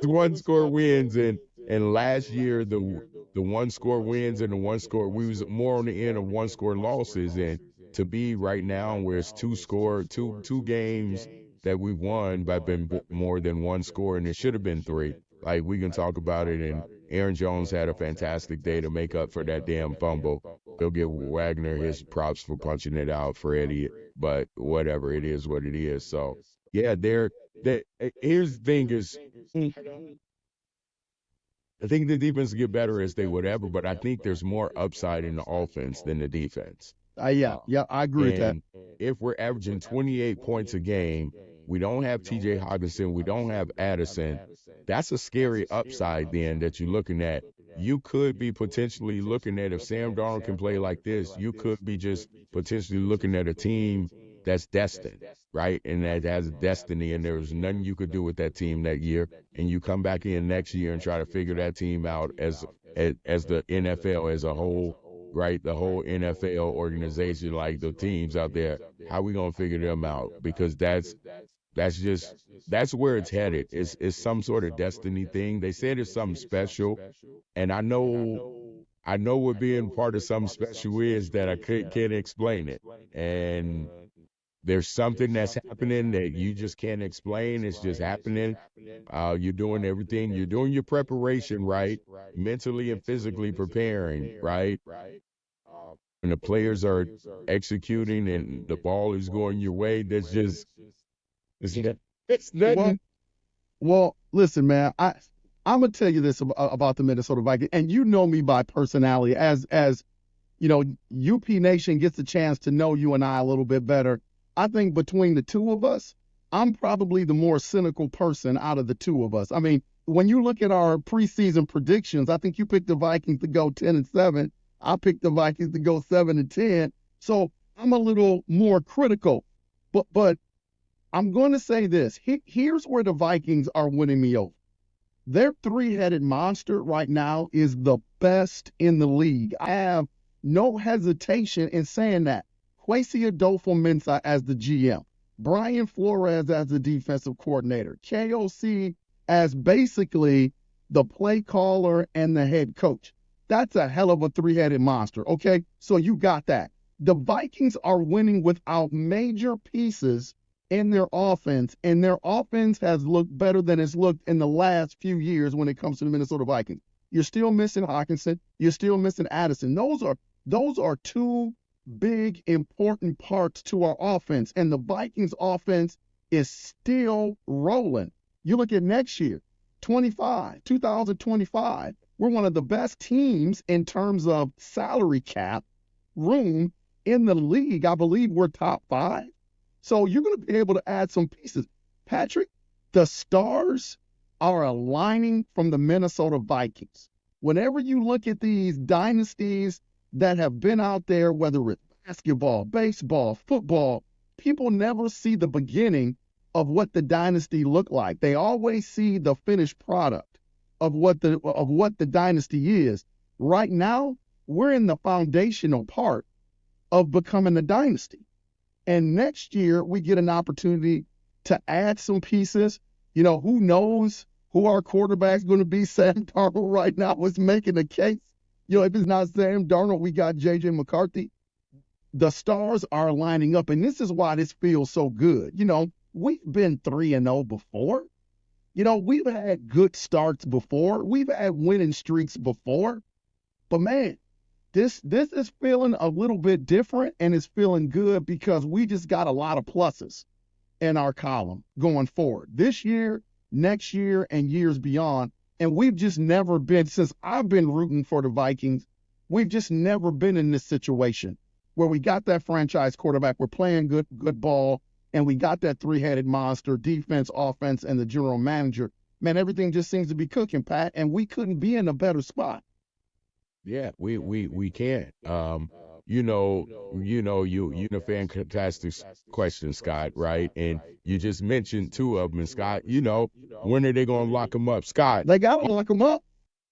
1-score wins, and last year the 1-score wins and the 1-score, we was more on the end of 1-score losses, and to be right now where it's 2 games that we've won by been more than 1 score, and it should have been 3. Like, we can talk about it, and Aaron Jones had a fantastic day to make up for that damn fumble. He'll give Wagner his props for punching it out for Eddie, but whatever, it is what it is. So, yeah, here's the thing is, I think the defense will get better as they would ever, but I think there's more upside in the offense than the defense. I agree with that. And if we're averaging 28 points a game, we don't have TJ Hawkinson, we don't have Addison. That's a scary upside then that you're looking at. You could be potentially looking at, if Sam Darnold can play like this, you could be just potentially looking at a team that's destined, right? And that has destiny, and there's nothing you could do with that team that year. And you come back in next year and try to figure that team out as the NFL as a whole, right? The whole NFL organization, like the teams out there, how we gonna figure them out? Because that's where it's headed. It's some sort of destiny thing. They said it's something special, and I know what being part of something special is, that I can't explain it. And there's something that's happening that you just can't explain. It's just happening. You're doing everything. You're doing your preparation right, mentally and physically preparing, right? And the players are executing and the ball is going your way. It's nothing. Well, listen, man, I'm gonna tell you this about the Minnesota Vikings, and you know me by personality. As UP Nation gets a chance to know you and I a little bit better. I think between the two of us, I'm probably the more cynical person out of the two of us. I mean, when you look at our preseason predictions, I think you picked the Vikings to go 10-7. I picked the Vikings to go 7-10. So I'm a little more critical. But I'm going to say this. Here's where the Vikings are winning me over. Their 3-headed monster right now is the best in the league. I have no hesitation in saying that. Kwesi Adolfo-Mensah as the GM, Brian Flores as the defensive coordinator, KOC as basically the play caller and the head coach. That's a hell of a 3-headed monster, okay? So you got that. The Vikings are winning without major pieces in their offense, and their offense has looked better than it's looked in the last few years when it comes to the Minnesota Vikings. You're still missing Hawkinson. You're still missing Addison. Those are 2 big, important parts to our offense, and the Vikings offense is still rolling. You look at next year, 2025, we're one of the best teams in terms of salary cap room in the league. I believe we're top 5. So you're going to be able to add some pieces. Patrick, the stars are aligning from the Minnesota Vikings. Whenever you look at these dynasties that have been out there, whether it's basketball, baseball, football, people never see the beginning of what the dynasty looked like. They always see the finished product of what the dynasty is. Right now, we're in the foundational part of becoming a dynasty. And next year, we get an opportunity to add some pieces. Who knows who our quarterback's going to be? Sam Darnold right now is making a case. If it's not Sam Darnold, we got J.J. McCarthy. The stars are lining up, and this is why this feels so good. We've been 3-0 before. We've had good starts before. We've had winning streaks before. But, man, this is feeling a little bit different, and it's feeling good because we just got a lot of pluses in our column going forward this year, next year, and years beyond. And we've just never been, since I've been rooting for the Vikings, we've just never been in this situation where we got that franchise quarterback, we're playing good ball, and we got that three-headed monster, defense, offense, and the general manager. Man, everything just seems to be cooking, Pat, and we couldn't be in a better spot. Yeah, we can. You fantastic question, Scott, right? And you just mentioned two of them, and Scott, when are they gonna lock him up? Scott, They gotta lock him up.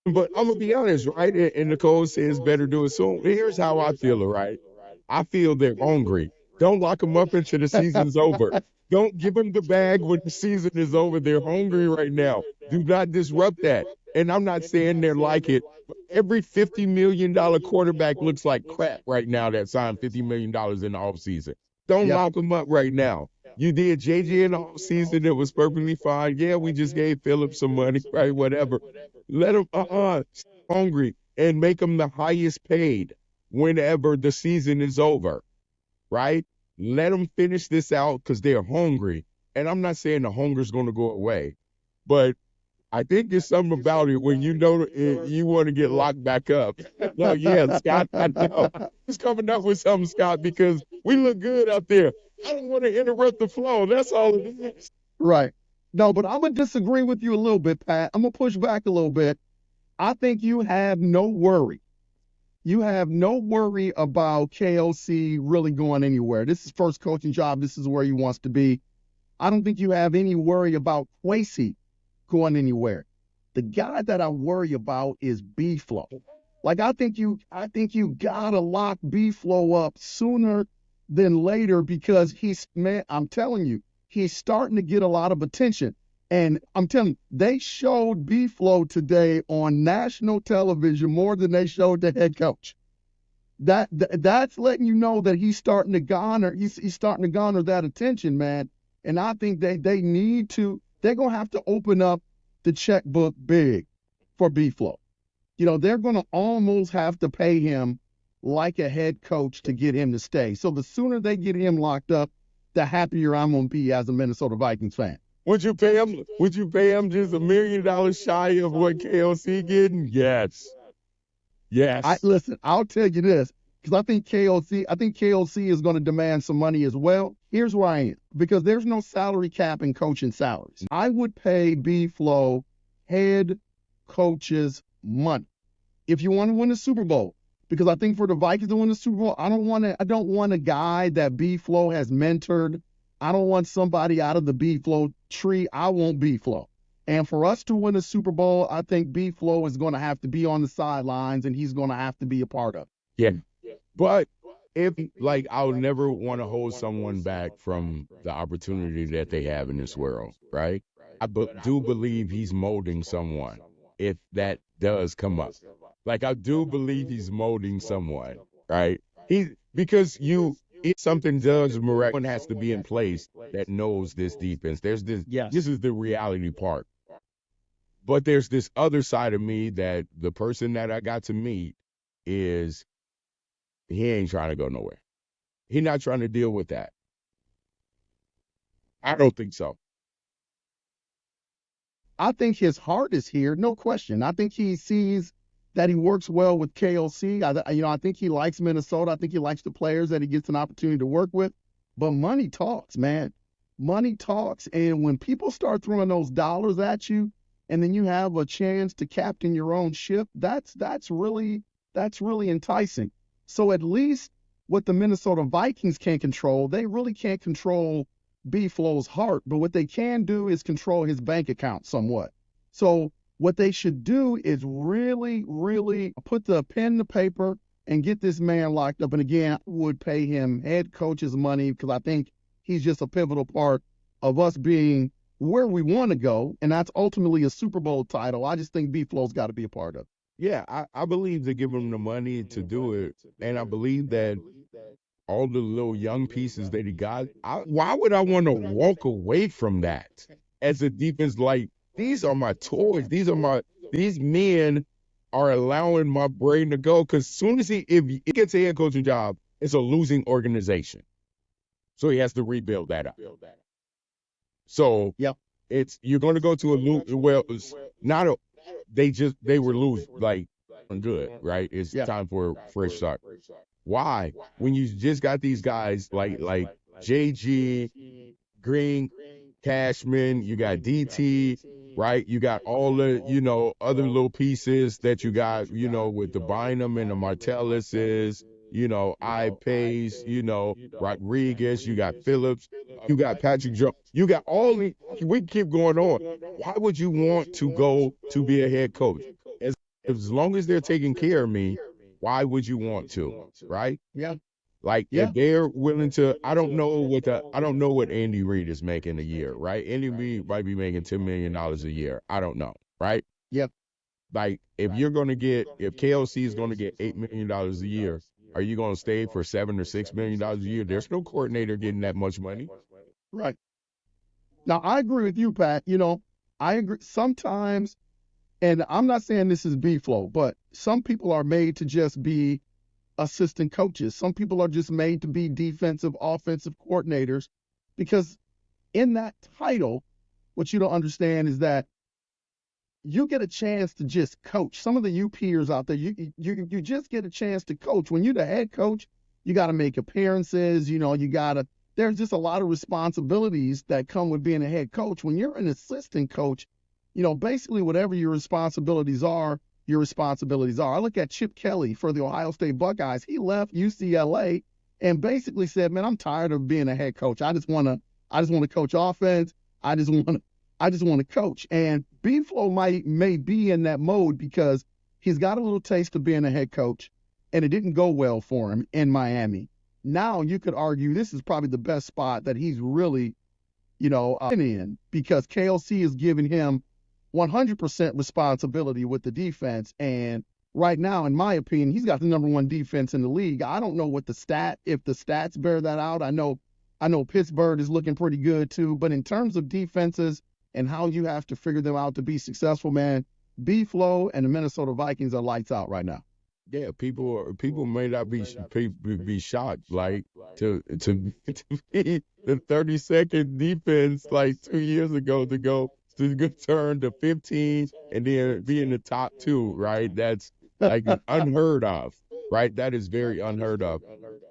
but I'm gonna be honest, right? And Nicole says better do it soon. Here's how I feel, right? I feel they're hungry. Don't lock them up until the season's over. Don't give them the bag when the season is over. They're hungry right now. Do not disrupt that. And I'm not saying they're like it. Every $50 million quarterback looks like crap right now that signed $50 million in the offseason. Don't lock them up right now. You did JJ in the offseason. It was perfectly fine. Yeah, we just gave Phillips some money, right? Whatever. Let them hungry and make them the highest paid whenever the season is over, right? Let them finish this out because they're hungry. And I'm not saying the hunger's going to go away, but I think there's something about it when you want to get locked back up. No, yeah, Scott, I know. He's coming up with something, Scott, because we look good out there. I don't want to interrupt the flow. That's all it is. Right. No, but I'm going to disagree with you a little bit, Pat. I'm going to push back a little bit. I think you have no worry. You have no worry about KOC really going anywhere. This is his first coaching job. This is where he wants to be. I don't think you have any worry about Kwesi going anywhere. The guy that I worry about is B-Flow. Like I think you gotta lock B-Flow up sooner than later because I'm telling you, he's starting to get a lot of attention. And I'm telling you, they showed B-Flow today on national television more than they showed the head coach. That's letting you know that he's starting to garner that attention, man. And I think they're going to have to open up the checkbook big for B-Flow. They're going to almost have to pay him like a head coach to get him to stay. So the sooner they get him locked up, the happier I'm going to be as a Minnesota Vikings fan. Would you pay him just $1 million shy of what KOC getting? Yes. Listen, I'll tell you this, because I think KOC is going to demand some money as well. Here's where I am, because there's no salary cap in coaching salaries. I would pay B-Flow head coaches money if you want to win the Super Bowl. Because I think for the Vikings to win the Super Bowl, I don't want a guy that B-Flow has mentored. I don't want somebody out of the B-Flow tree. I want B-Flow. And for us to win a Super Bowl, I think B-Flow is going to have to be on the sidelines, and he's going to have to be a part of it. Yeah. But I'll never want to hold someone back from the opportunity that they have in this world, right? I do believe he's molding someone if that does come up. I do believe he's molding someone, right? If something does miraculous, one has to be in place that knows this defense. There's this. Yes. This is the reality part. But there's this other side of me that the person that I got to meet is he ain't trying to go nowhere. He's not trying to deal with that. I don't think so. I think his heart is here, no question. I think he sees that he works well with KOC. I think he likes Minnesota. I think he likes the players that he gets an opportunity to work with. But money talks, man. Money talks. And when people start throwing those dollars at you, and then you have a chance to captain your own ship, that's really enticing. So at least what the Minnesota Vikings can control, they really can't control B-Flow's heart, but what they can do is control his bank account somewhat. So what they should do is really, really put the pen to paper and get this man locked up. And again, I would pay him head coach's money because I think he's just a pivotal part of us being where we want to go, and that's ultimately a Super Bowl title. I just think B-Flow's got to be a part of it. Yeah, I believe they give him the money to do it, and I believe that all the little young pieces that he got. Why would I want to walk away from that as a defense? Like, these are my toys. These men are allowing my brain to go. Because soon as if he gets a head coaching job, it's a losing organization, so he has to rebuild that up. So Yep. You're going to go to a it's not a they were losing like good, right? It's time for a fresh start. Why? When you just got these guys like JG, Green, Cashman, you got DT, right? You got all the, other little pieces that you got, with the Bynum and the Martellises, I-Pace, Rodriguez, you got Phillips, you got Patrick Jones, you got all the, we keep going on. Why would you want to go to be a head coach? As long as they're taking care of me, why would you want to, right? Yeah. Like, if they're willing to, I don't know what Andy Reid is making a year, right? Andy Reid might be making $10 million a year. I don't know, right? Yep. Like, if KLC is going to get $8 million a year, are you going to stay for $7 or $6 million a year? There's no coordinator getting that much money. Right. Now, I agree with you, Pat. I agree. Sometimes, and I'm not saying this is B-Flow, but some people are made to just be assistant coaches. Some people are just made to be defensive, offensive coordinators, because in that title, what you don't understand is that you get a chance to just coach. Some of the you peers out there, you just get a chance to coach. When you're the head coach, you got to make appearances. There's just a lot of responsibilities that come with being a head coach. When you're an assistant coach, basically whatever your responsibilities are, your responsibilities are. I look at Chip Kelly for the Ohio State Buckeyes. He left UCLA and basically said, "Man, I'm tired of being a head coach. I just want to coach offense. I just want to coach." And B-Flow may be in that mode because he's got a little taste of being a head coach, and it didn't go well for him in Miami. Now you could argue this is probably the best spot that he's really, in, because KLC is giving him 100% responsibility with the defense. And right now, in my opinion, he's got the number one defense in the league. I don't know if the stats bear that out. I know Pittsburgh is looking pretty good too, but in terms of defenses and how you have to figure them out to be successful, man, B-Flow and the Minnesota Vikings are lights out right now. Yeah, people may not be shocked, like, to be the 32nd defense like 2 years ago to turn to 15 and then be in the top 2, right? That's like unheard of, right? That is very unheard of.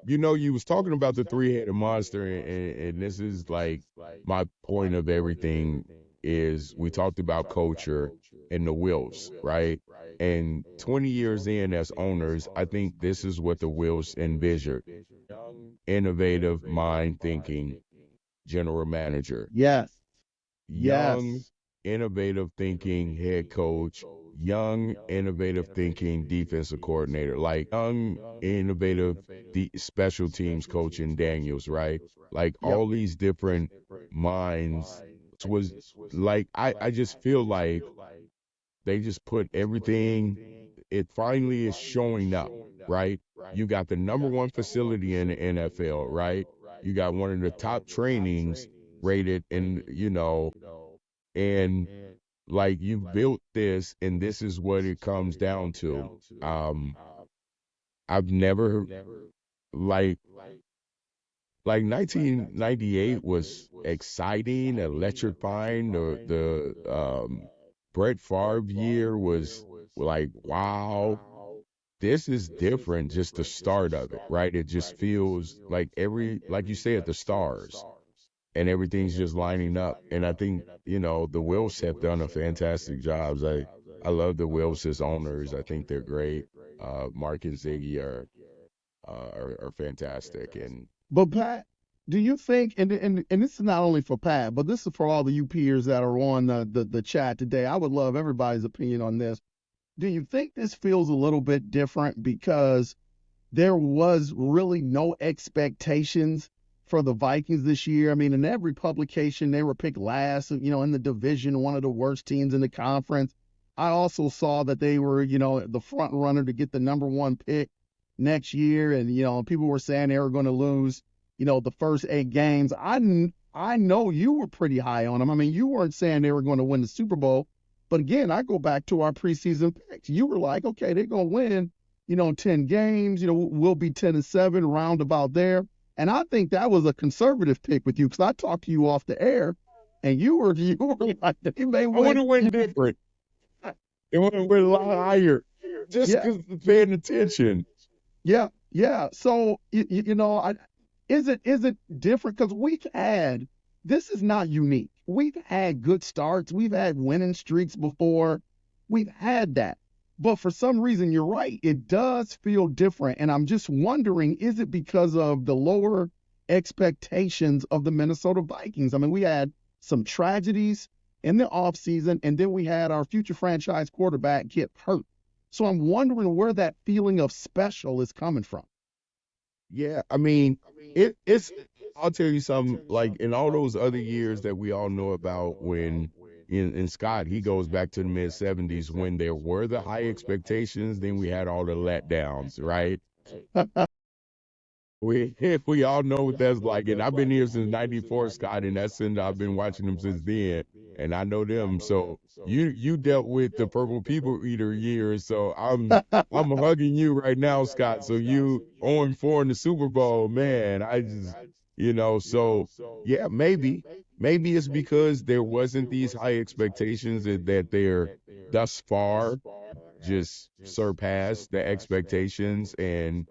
You was talking about the three-headed monster, and this is like my point of everything is we talked about culture and the Wills, right? And 20 years in as owners, I think this is what the Wills envisioned. Innovative, mind-thinking general manager. Yes. Young, innovative thinking head coach. Young, innovative thinking defensive coordinator. Like, young, innovative special teams coach in Daniels, right? Like, all these different minds was like, I just feel like they just put everything, it finally is showing up, right? You got the number one facility in the NFL, right? You got one of the top trainings rated and like, you built this, and this is what it comes down to. I've never, like 1998 was exciting, electrifying. The Brett Favre year was like, wow, this is different, just the start of it, right? It just feels like like you said, the stars and everything's just lining up. And I think, the Wills have done a fantastic job. I love the Wills as owners. I think they're great. Mark and Ziggy are are fantastic. And But Pat, do you think, and this is not only for Pat, but this is for all the you peers that are on the chat today. I would love everybody's opinion on this. Do you think this feels a little bit different because there was really no expectations for the Vikings this year? I mean, in every publication, they were picked last, in the division, one of the worst teams in the conference. I also saw that they were, the front runner to get the number one pick next year. And, people were saying they were going to lose, the first 8 games. I know you were pretty high on them. I mean, you weren't saying they were going to win the Super Bowl. But again, I go back to our preseason picks. You were like, okay, they're going to win, 10 games, we'll be 10-7, roundabout there. And I think that was a conservative pick with you because I talked to you off the air and you were like, they may I would win. have went different. It would have went a lot higher just Yeah, because paying attention. yeah, yeah. So, is it different? Because this is not unique. We've had good starts. We've had winning streaks before. We've had that. But for some reason, you're right. It does feel different. And I'm just wondering, is it because of the lower expectations of the Minnesota Vikings? I mean, we had some tragedies in the offseason, and then we had our future franchise quarterback get hurt. So I'm wondering where that feeling of special is coming from. Yeah, I mean, it's. I'll tell you something. Like in all those other years that we all know about, when in Scott he goes back to the mid 70s when there were the high expectations, then we had all the letdowns, right? We all know what that's like, and I've been here since '94, Scott, and that's since I've been watching them since then, and I know them. So you dealt with the Purple People Eater years, so I'm hugging you right now, Scott. So you 0-4 in the Super Bowl, man. I just so yeah, maybe it's because there wasn't these high expectations that they're thus far just surpassed the expectations, and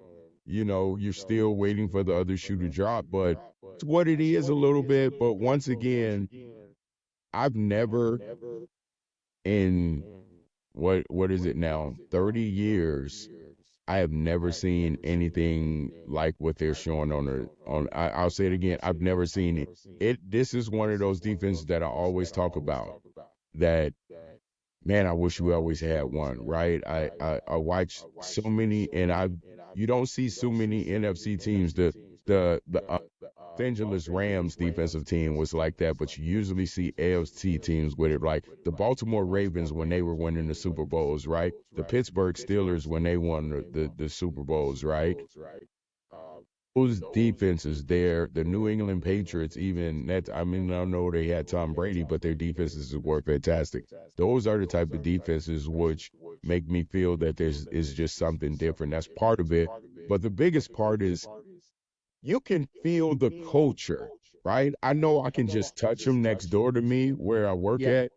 you're still waiting for the other shoe to drop. But it's what it is a little bit. But once again, I've never in what is it now, 30 years, I have never seen anything like what they're showing I'll say it again, I've never seen this is one of those defenses that I always talk about, that man, I wish we always had one, right? I watch so many, and you don't see so many NFC teams. The Los Angeles Rams defensive team was like that, but you usually see AFC teams with it, like the Baltimore Ravens when they were winning the Super Bowls, right? The Pittsburgh Steelers when they won the Super Bowls, right? Those defenses there, the New England Patriots, even that, I mean, I know they had Tom Brady, but their defenses were fantastic. Those are the type of defenses which make me feel that is just something different. That's part of it. But the biggest part is you can feel the culture, right? I know I can just touch them next door to me where I work Yeah. at,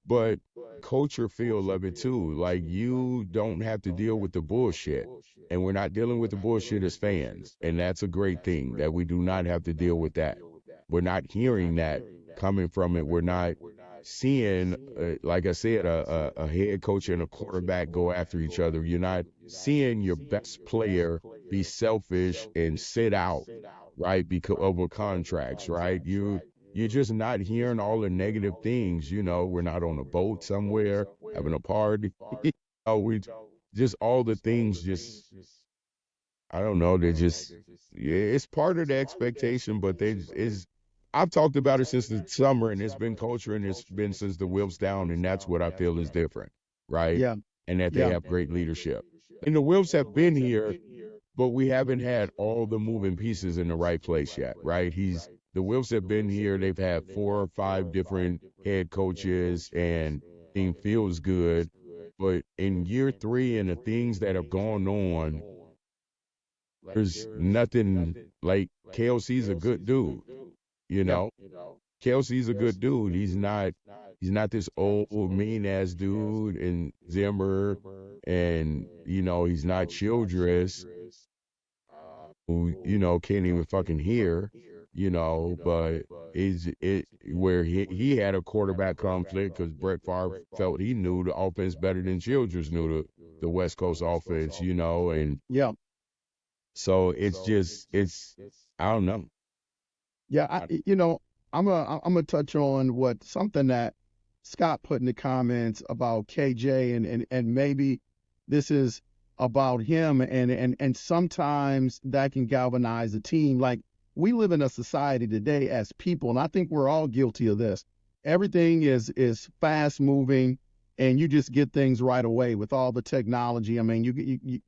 but culture feel of it too. Like you don't have to deal with the bullshit. And we're not dealing with the bullshit as fans. And that's a great thing that we do not have to deal with that. We're not hearing that coming from it. We're not seeing, like I said, a head coach and a quarterback go after each other. You're not seeing your best player be selfish and sit out, right, because over contracts, right? You're just not hearing all the negative things. We're not on a boat somewhere having a party. We just all the things just, I don't know, they're just, yeah, it's part of the expectation, but I've talked about it since the summer, and it's been culture, and it's been since the whips down, and that's what I feel is different, right? Yeah. And that they Yeah. have great leadership. And the whips have been here, but we haven't had all the moving pieces in the right place yet, right? The Wilfs have been here. They've had 4 or 5 different head coaches, and team feels good. But in year 3 and the things that have gone on, there's nothing like KLC's a good dude, you Yeah. know. Kelsey's a good dude. He's not this old mean ass dude in Zimmer, and he's not Childress, who can't even fucking hear, but is it where he had a quarterback conflict because Brett Favre felt he knew the offense better than Childress knew the West Coast offense, and Yeah. So I don't know. Yeah, I'm gonna touch on something that Scott put in the comments about KJ, and maybe this is about him, and sometimes that can galvanize a team. Like, we live in a society today as people, and I think we're all guilty of this. Everything is fast moving, and you just get things right away with all the technology. I mean,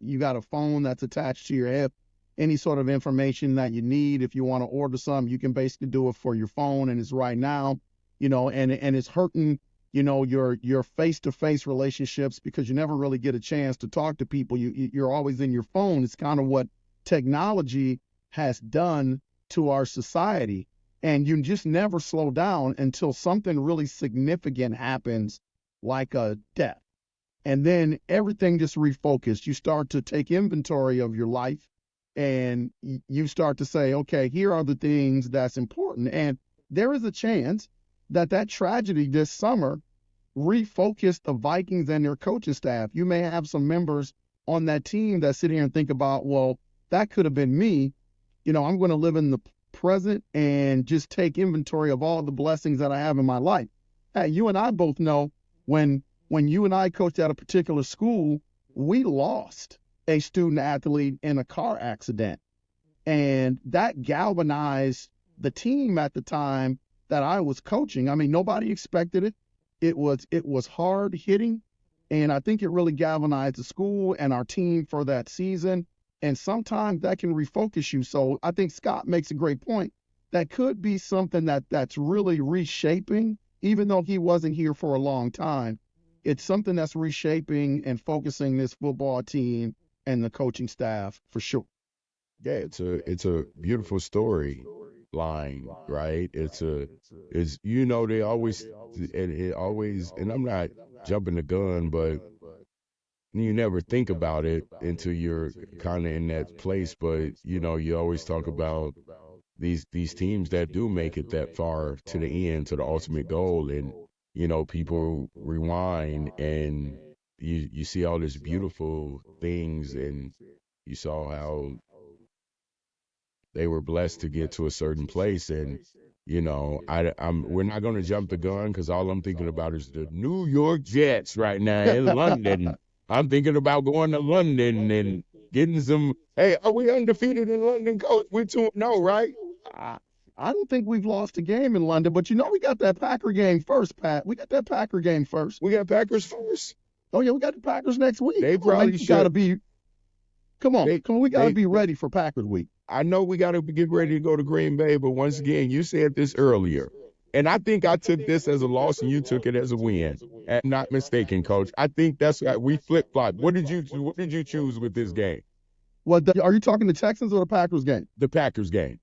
you got a phone that's attached to your hip. Any sort of information that you need, if you want to order something, you can basically do it for your phone, and it's right now, and it's hurting, your face-to-face relationships, because you never really get a chance to talk to people. You're always in your phone. It's kind of what technology has done to our society, and you just never slow down until something really significant happens, like a death, and then everything just refocused. You start to take inventory of your life, and you start to say, okay, here are the things that's important. And there is a chance that tragedy this summer refocused the Vikings and their coaching staff. You may have some members on that team that sit here and think about, well, that could have been me. I'm going to live in the present and just take inventory of all the blessings that I have in my life. Hey, you and I both know when you and I coached at a particular school, we lost a student athlete in a car accident. And that galvanized the team at the time that I was coaching. I mean, nobody expected it. It was hard hitting. And I think it really galvanized the school and our team for that season. And sometimes that can refocus you. So I think Scott makes a great point. That could be something that's really reshaping, even though he wasn't here for a long time. It's something that's reshaping and focusing this football team and the coaching staff for sure. Yeah, it's a beautiful story line, right? They always and I'm not jumping the gun, but you never think about it until you're kind of in that place. But you always talk about these teams that do make it that far to the end, to the ultimate goal, and people rewind, and you see all these beautiful things, and you saw how they were blessed to get to a certain place. And we're not going to jump the gun, because all I'm thinking about is the New York Jets right now in London. I'm thinking about going to London and getting some. Hey, are we undefeated in London, Coach? We're 2-0, right? I don't think we've lost a game in London, but we got that Packer game first, Pat. We got that Packer game first. We got Packers first. Oh yeah, we got the Packers next week. They probably should. Gotta be. Come on, we gotta be ready for Packers week. I know we got to get ready to go to Green Bay, but once again, you said this earlier, and I think I took this as a loss and you took it as a win. And not mistaken, Coach. I think that's right. We flip flop. What did you choose with this game? Are you talking the Texans or the Packers game? The Packers game.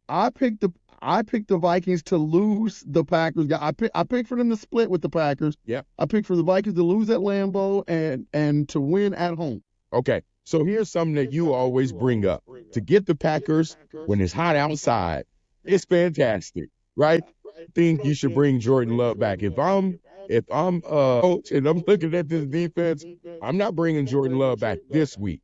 I picked the Vikings to lose the Packers game. I picked for them to split with the Packers. Yeah. I picked for the Vikings to lose at Lambeau and to win at home. Okay. So here's something that you always bring up. To get the Packers when it's hot outside, it's fantastic, right? I think you should bring Jordan Love back. If I'm coach and I'm looking at this defense, I'm not bringing Jordan Love back this week,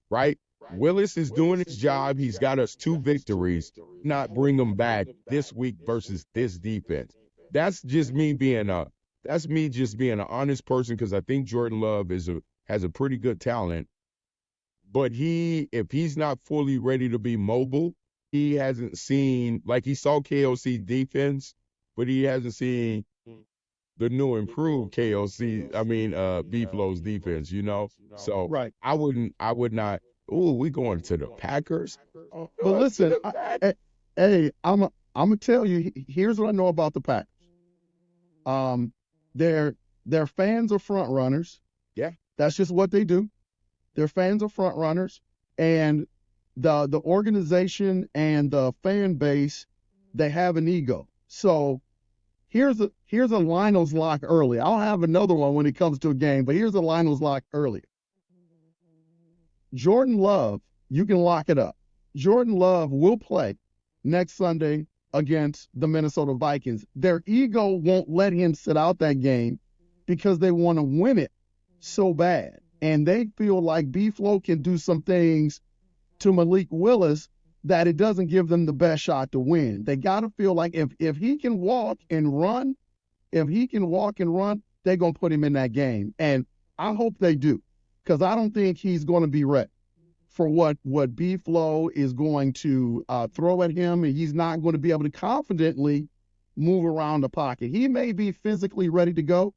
right? Willis is doing his job. He's got us 2 victories. Not bring him back this week versus this defense. That's just me being an honest person, because I think Jordan Love has a pretty good talent. But if he's not fully ready to be mobile, he hasn't seen, like, he saw KOC defense, but he hasn't seen the new improved B-Flow's defense, So right. I would not. Ooh, we going to the Packers? But listen, I'm gonna tell you. Here's what I know about the Packers. Their fans are front runners. Yeah, that's just what they do. Their fans are front runners, and the organization and the fan base, they have an ego. So here's a Lionel's lock early. I'll have another one when it comes to a game, but here's a Lionel's lock early. Jordan Love, you can lock it up. Jordan Love will play next Sunday against the Minnesota Vikings. Their ego won't let him sit out that game because they want to win it so bad. And they feel like B-Flow can do some things to Malik Willis that it doesn't give them the best shot to win. They got to feel like if he can walk and run, they're going to put him in that game. And I hope they do, because I don't think he's going to be ready for what B-Flow is going to throw at him, and he's not going to be able to confidently move around the pocket. He may be physically ready to go,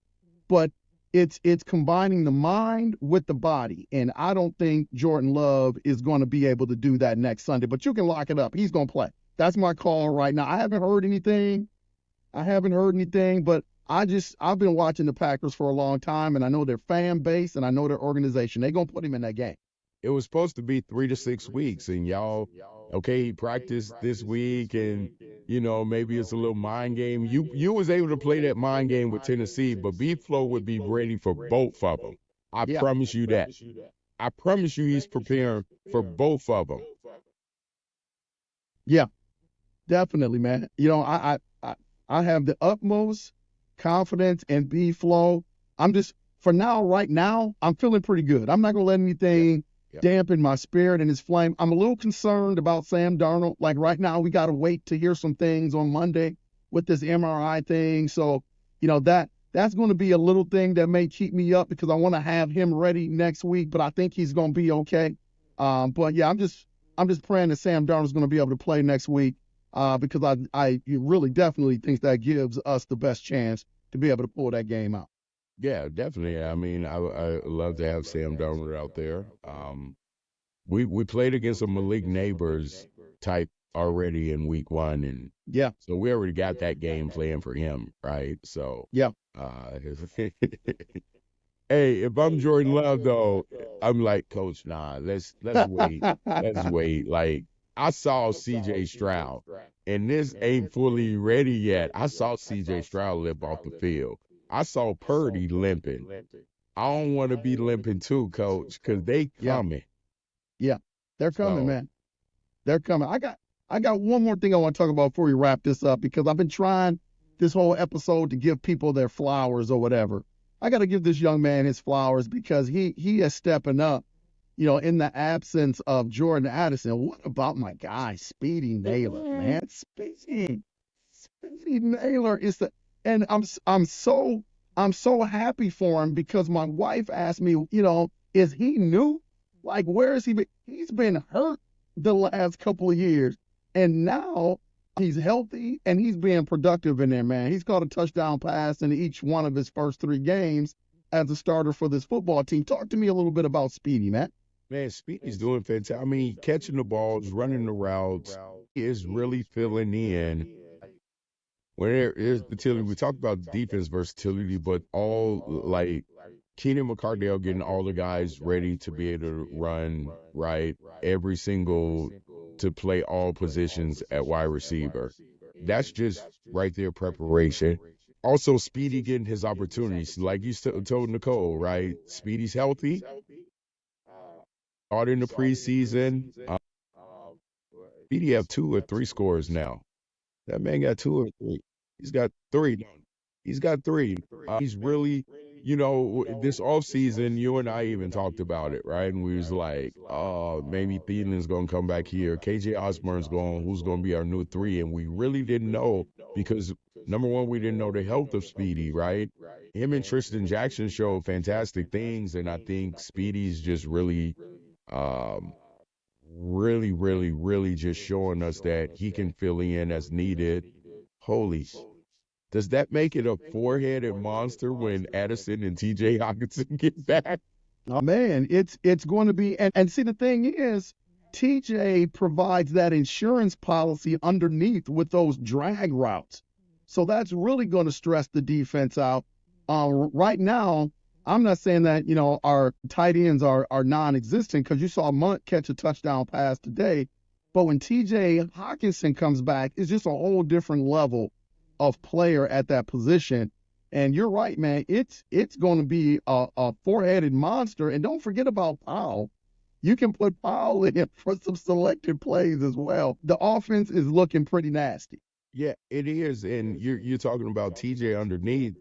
but it's combining the mind with the body, and I don't think Jordan Love is going to be able to do that next Sunday. But you can lock it up. He's going to play. That's my call right now. I haven't heard anything, but I've been watching the Packers for a long time, and I know their fan base and I know their organization. They're going to put him in that game. It was supposed to be 3 to 6 weeks, and y'all, okay, he practiced this week, and maybe it's a little mind game. You was able to play that mind game with Tennessee, but B-Flow would be ready for both of them. I promise you that. I promise you he's preparing for both of them. Yeah, definitely, man. I have the utmost confidence in B-Flow. Right now, I'm feeling pretty good. I'm not going to let anything dampen my spirit and his flame. I'm a little concerned about Sam Darnold. Like right now, we got to wait to hear some things on Monday with this MRI thing. So, that's going to be a little thing that may keep me up, because I want to have him ready next week, but I think he's going to be okay. But yeah, I'm just praying that Sam Darnold's going to be able to play next week, because I really definitely think that gives us the best chance to be able to pull that game out. Yeah, definitely. I mean, I love to have Sam Darnold out there. We played against a Malik Neighbors type already in week 1, and so we already got that game playing for him, right? So hey, if I'm Jordan Love though, I'm like, Coach, nah, let's wait, let's wait. Like, I saw C.J. Stroud, and this ain't fully ready yet. I saw C.J. Stroud limp off the field. I saw Purdy limping. I don't want to be limping too, Coach, because they coming. Yeah, they're coming, man. They're coming. I got one more thing I want to talk about before we wrap this up, because I've been trying this whole episode to give people their flowers or whatever. I got to give this young man his flowers, because he is stepping up, in the absence of Jordan Addison. What about my guy, Speedy Nailer, man? Speedy Nailer is and I'm so happy for him, because my wife asked me, is he new? Like, where is he? He's been hurt the last couple of years, and now he's healthy and he's being productive in there, man. He's caught a touchdown pass in each one of his first 3 games as a starter for this football team. Talk to me a little bit about Speedy, man. Man, Speedy's doing fantastic. I mean, catching the balls, running the routes, he is really filling in. When there's versatility, we talked about defense versatility, but Keenan McCardell getting all the guys ready to be able to run, right? To play all positions at wide receiver. That's just right there preparation. Also, Speedy getting his opportunities. Like you told Nicole, right? Speedy's healthy. Starting the preseason. Speedy have 2 or 3 scores now. That man got 2 or 3. He's got 3. He's got 3. He's really, this offseason, you and I even talked about it, right? And we was like, oh, maybe Thielen's going to come back here. KJ Osborne's who's going to be our new 3. And we really didn't know, because, number one, we didn't know the health of Speedy, right? Him and Tristan Jackson showed fantastic things. And I think Speedy's just really just showing us that he can fill in as needed. Does that make it a 4-headed monster when Addison and TJ Hockenson get back? Oh man, it's going to be, and see, the thing is, TJ provides that insurance policy underneath with those drag routes. So that's really going to stress the defense out. Right now, I'm not saying that, our tight ends are non-existent, because you saw Munt catch a touchdown pass today. But when TJ Hockenson comes back, it's just a whole different level of player at that position. And you're right, man. It's going to be a 4-headed monster. And don't forget about Powell. You can put Powell in for some selected plays as well. The offense is looking pretty nasty. Yeah, it is. And you're talking about TJ underneath,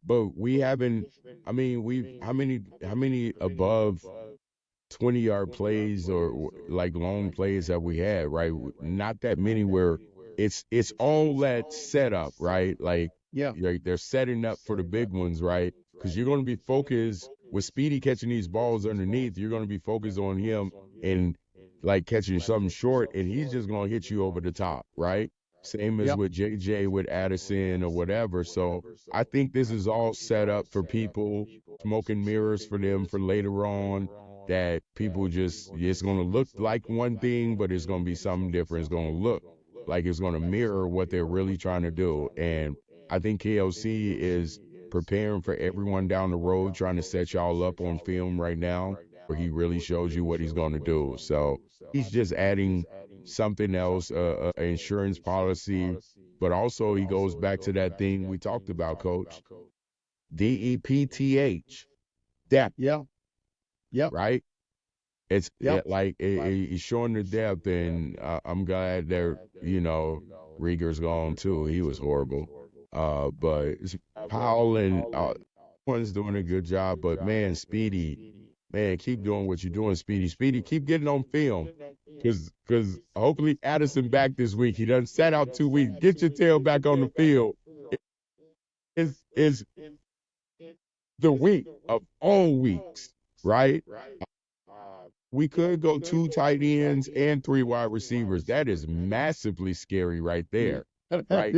but we haven't. I mean, how many above 20-yard plays or like long plays that we had, right? Not that many where it's all that setup, right? Like Yeah. they're setting up for the big ones, right? Because you're going to be focused with Speedy catching these balls underneath. You're going to be focused on him and like catching something short, and he's just going to hit you over the top, right? Same as Yep. with JJ, with Addison or whatever. So I think this is all set up for people, smoke and mirrors for them for later on, that people just, it's going to look like one thing, but it's going to be something different. It's going to look like it's going to mirror what they're really trying to do. And I think KLC is preparing for everyone down the road, trying to set y'all up on film right now, where he really shows you what he's going to do. So he's just adding something else, insurance policy, but also he goes back to that thing we talked about, Coach. DEPTH, depth, Yeah. Yep. right? It's Yep. he's showing the depth, and I'm glad that Rieger's gone too. He was horrible. But it's Powell and one's doing a good job. But man, Speedy, man, keep doing what you're doing, Speedy. Speedy, keep getting on film, because hopefully Addison back this week. He done sat out 2 weeks. Get your tail back on the field. It's the week of all weeks, right? We could go 2 tight ends and 3 wide receivers. That is massively scary right there. Right?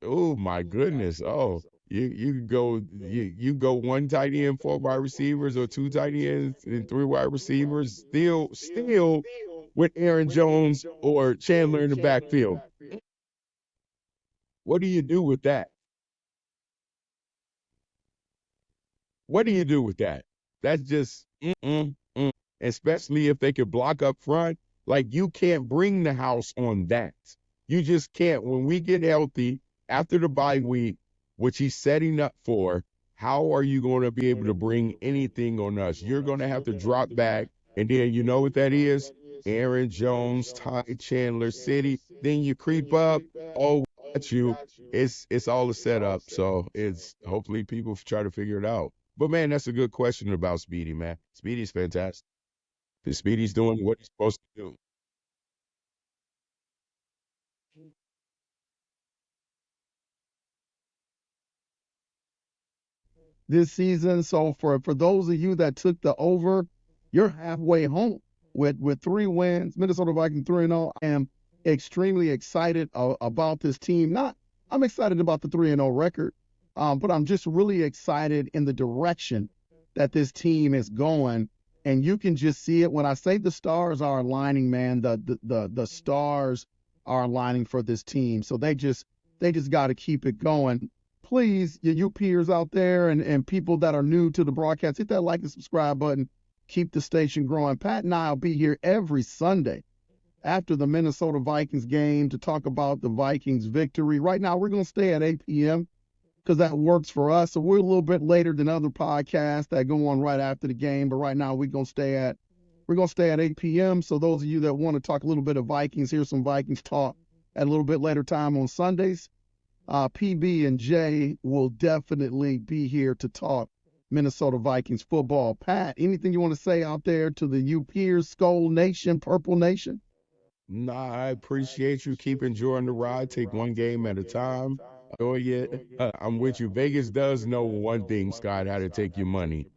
Oh my goodness. Oh, you go 1 tight end, 4 wide receivers, or 2 tight ends and 3 wide receivers, still with Aaron Jones or Chandler in the backfield. What do you do with that? What do you do with that? That's just, especially if they could block up front. Like, you can't bring the house on that. You just can't. When we get healthy after the bye week, which he's setting up for, how are you going to be able to bring anything on us? You're going to have to drop back. And then you know what that is? Aaron Jones, Ty Chandler, City. Then you creep up. Oh, that's you. It's all a setup. So it's hopefully people try to figure it out. But man, that's a good question about Speedy, man. Speedy's fantastic. Speedy's doing what he's supposed to do. This season. So for those of you that took the over, you're halfway home with 3 wins. Minnesota Vikings 3-0. I am extremely excited about this team. I'm excited about the 3-0 record, but I'm just really excited in the direction that this team is going. And you can just see it when I say the stars are aligning, man. The stars are aligning for this team. So they just got to keep it going. Please, you peers out there and people that are new to the broadcast, hit that like and subscribe button. Keep the station growing. Pat and I will be here every Sunday after the Minnesota Vikings game to talk about the Vikings victory. Right now, we're going to stay at 8 p.m. because that works for us. So we're a little bit later than other podcasts that go on right after the game. But right now, we're going to stay at 8 p.m. So those of you that want to talk a little bit of Vikings, hear some Vikings talk at a little bit later time on Sundays. PB and J will definitely be here to talk Minnesota Vikings football. Pat, anything you want to say out there to the you peers, Skull Nation, Purple Nation? Nah, I appreciate you. Keep enjoying the ride. Take one game at a time. Enjoy it. I'm with you. Vegas does know one thing, Scott, how to take your money.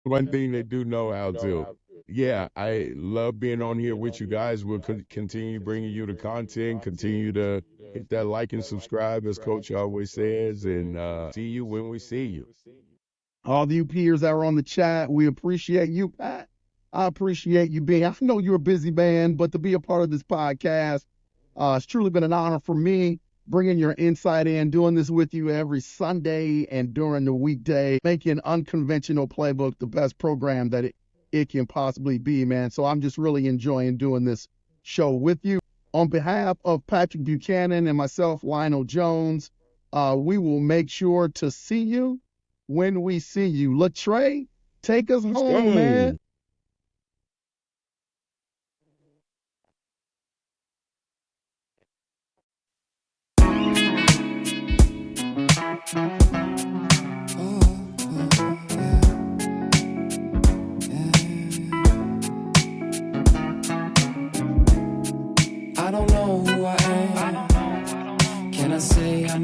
One thing they do know how to. Yeah, I love being on here with you guys. We'll continue bringing you the content, continue to hit that like and subscribe, as Coach always says, and see you when we see you. All the you peers that are on the chat, we appreciate you, Pat. I appreciate you being. I know you're a busy man, but to be a part of this podcast, it's truly been an honor for me bringing your insight in, doing this with you every Sunday and during the weekday, making Unconventional Playbook the best program that it can possibly be, man. So I'm just really enjoying doing this show with you. On behalf of Patrick Buchanan and myself, Lionel Jones, we will make sure to see you when we see you. Latrey, take us home, man.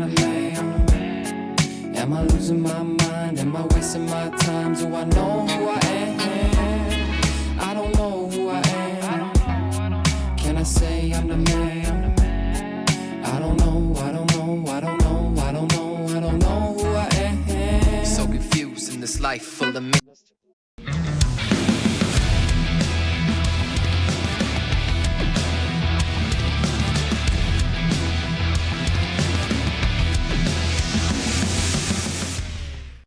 the man? Am I losing my mind? Am I wasting my time? Do I know who I am? I don't know who I am. Can I say I'm the man? I don't know, I don't know, I don't know, I don't know, I don't know who I am. So confused in this life full of me.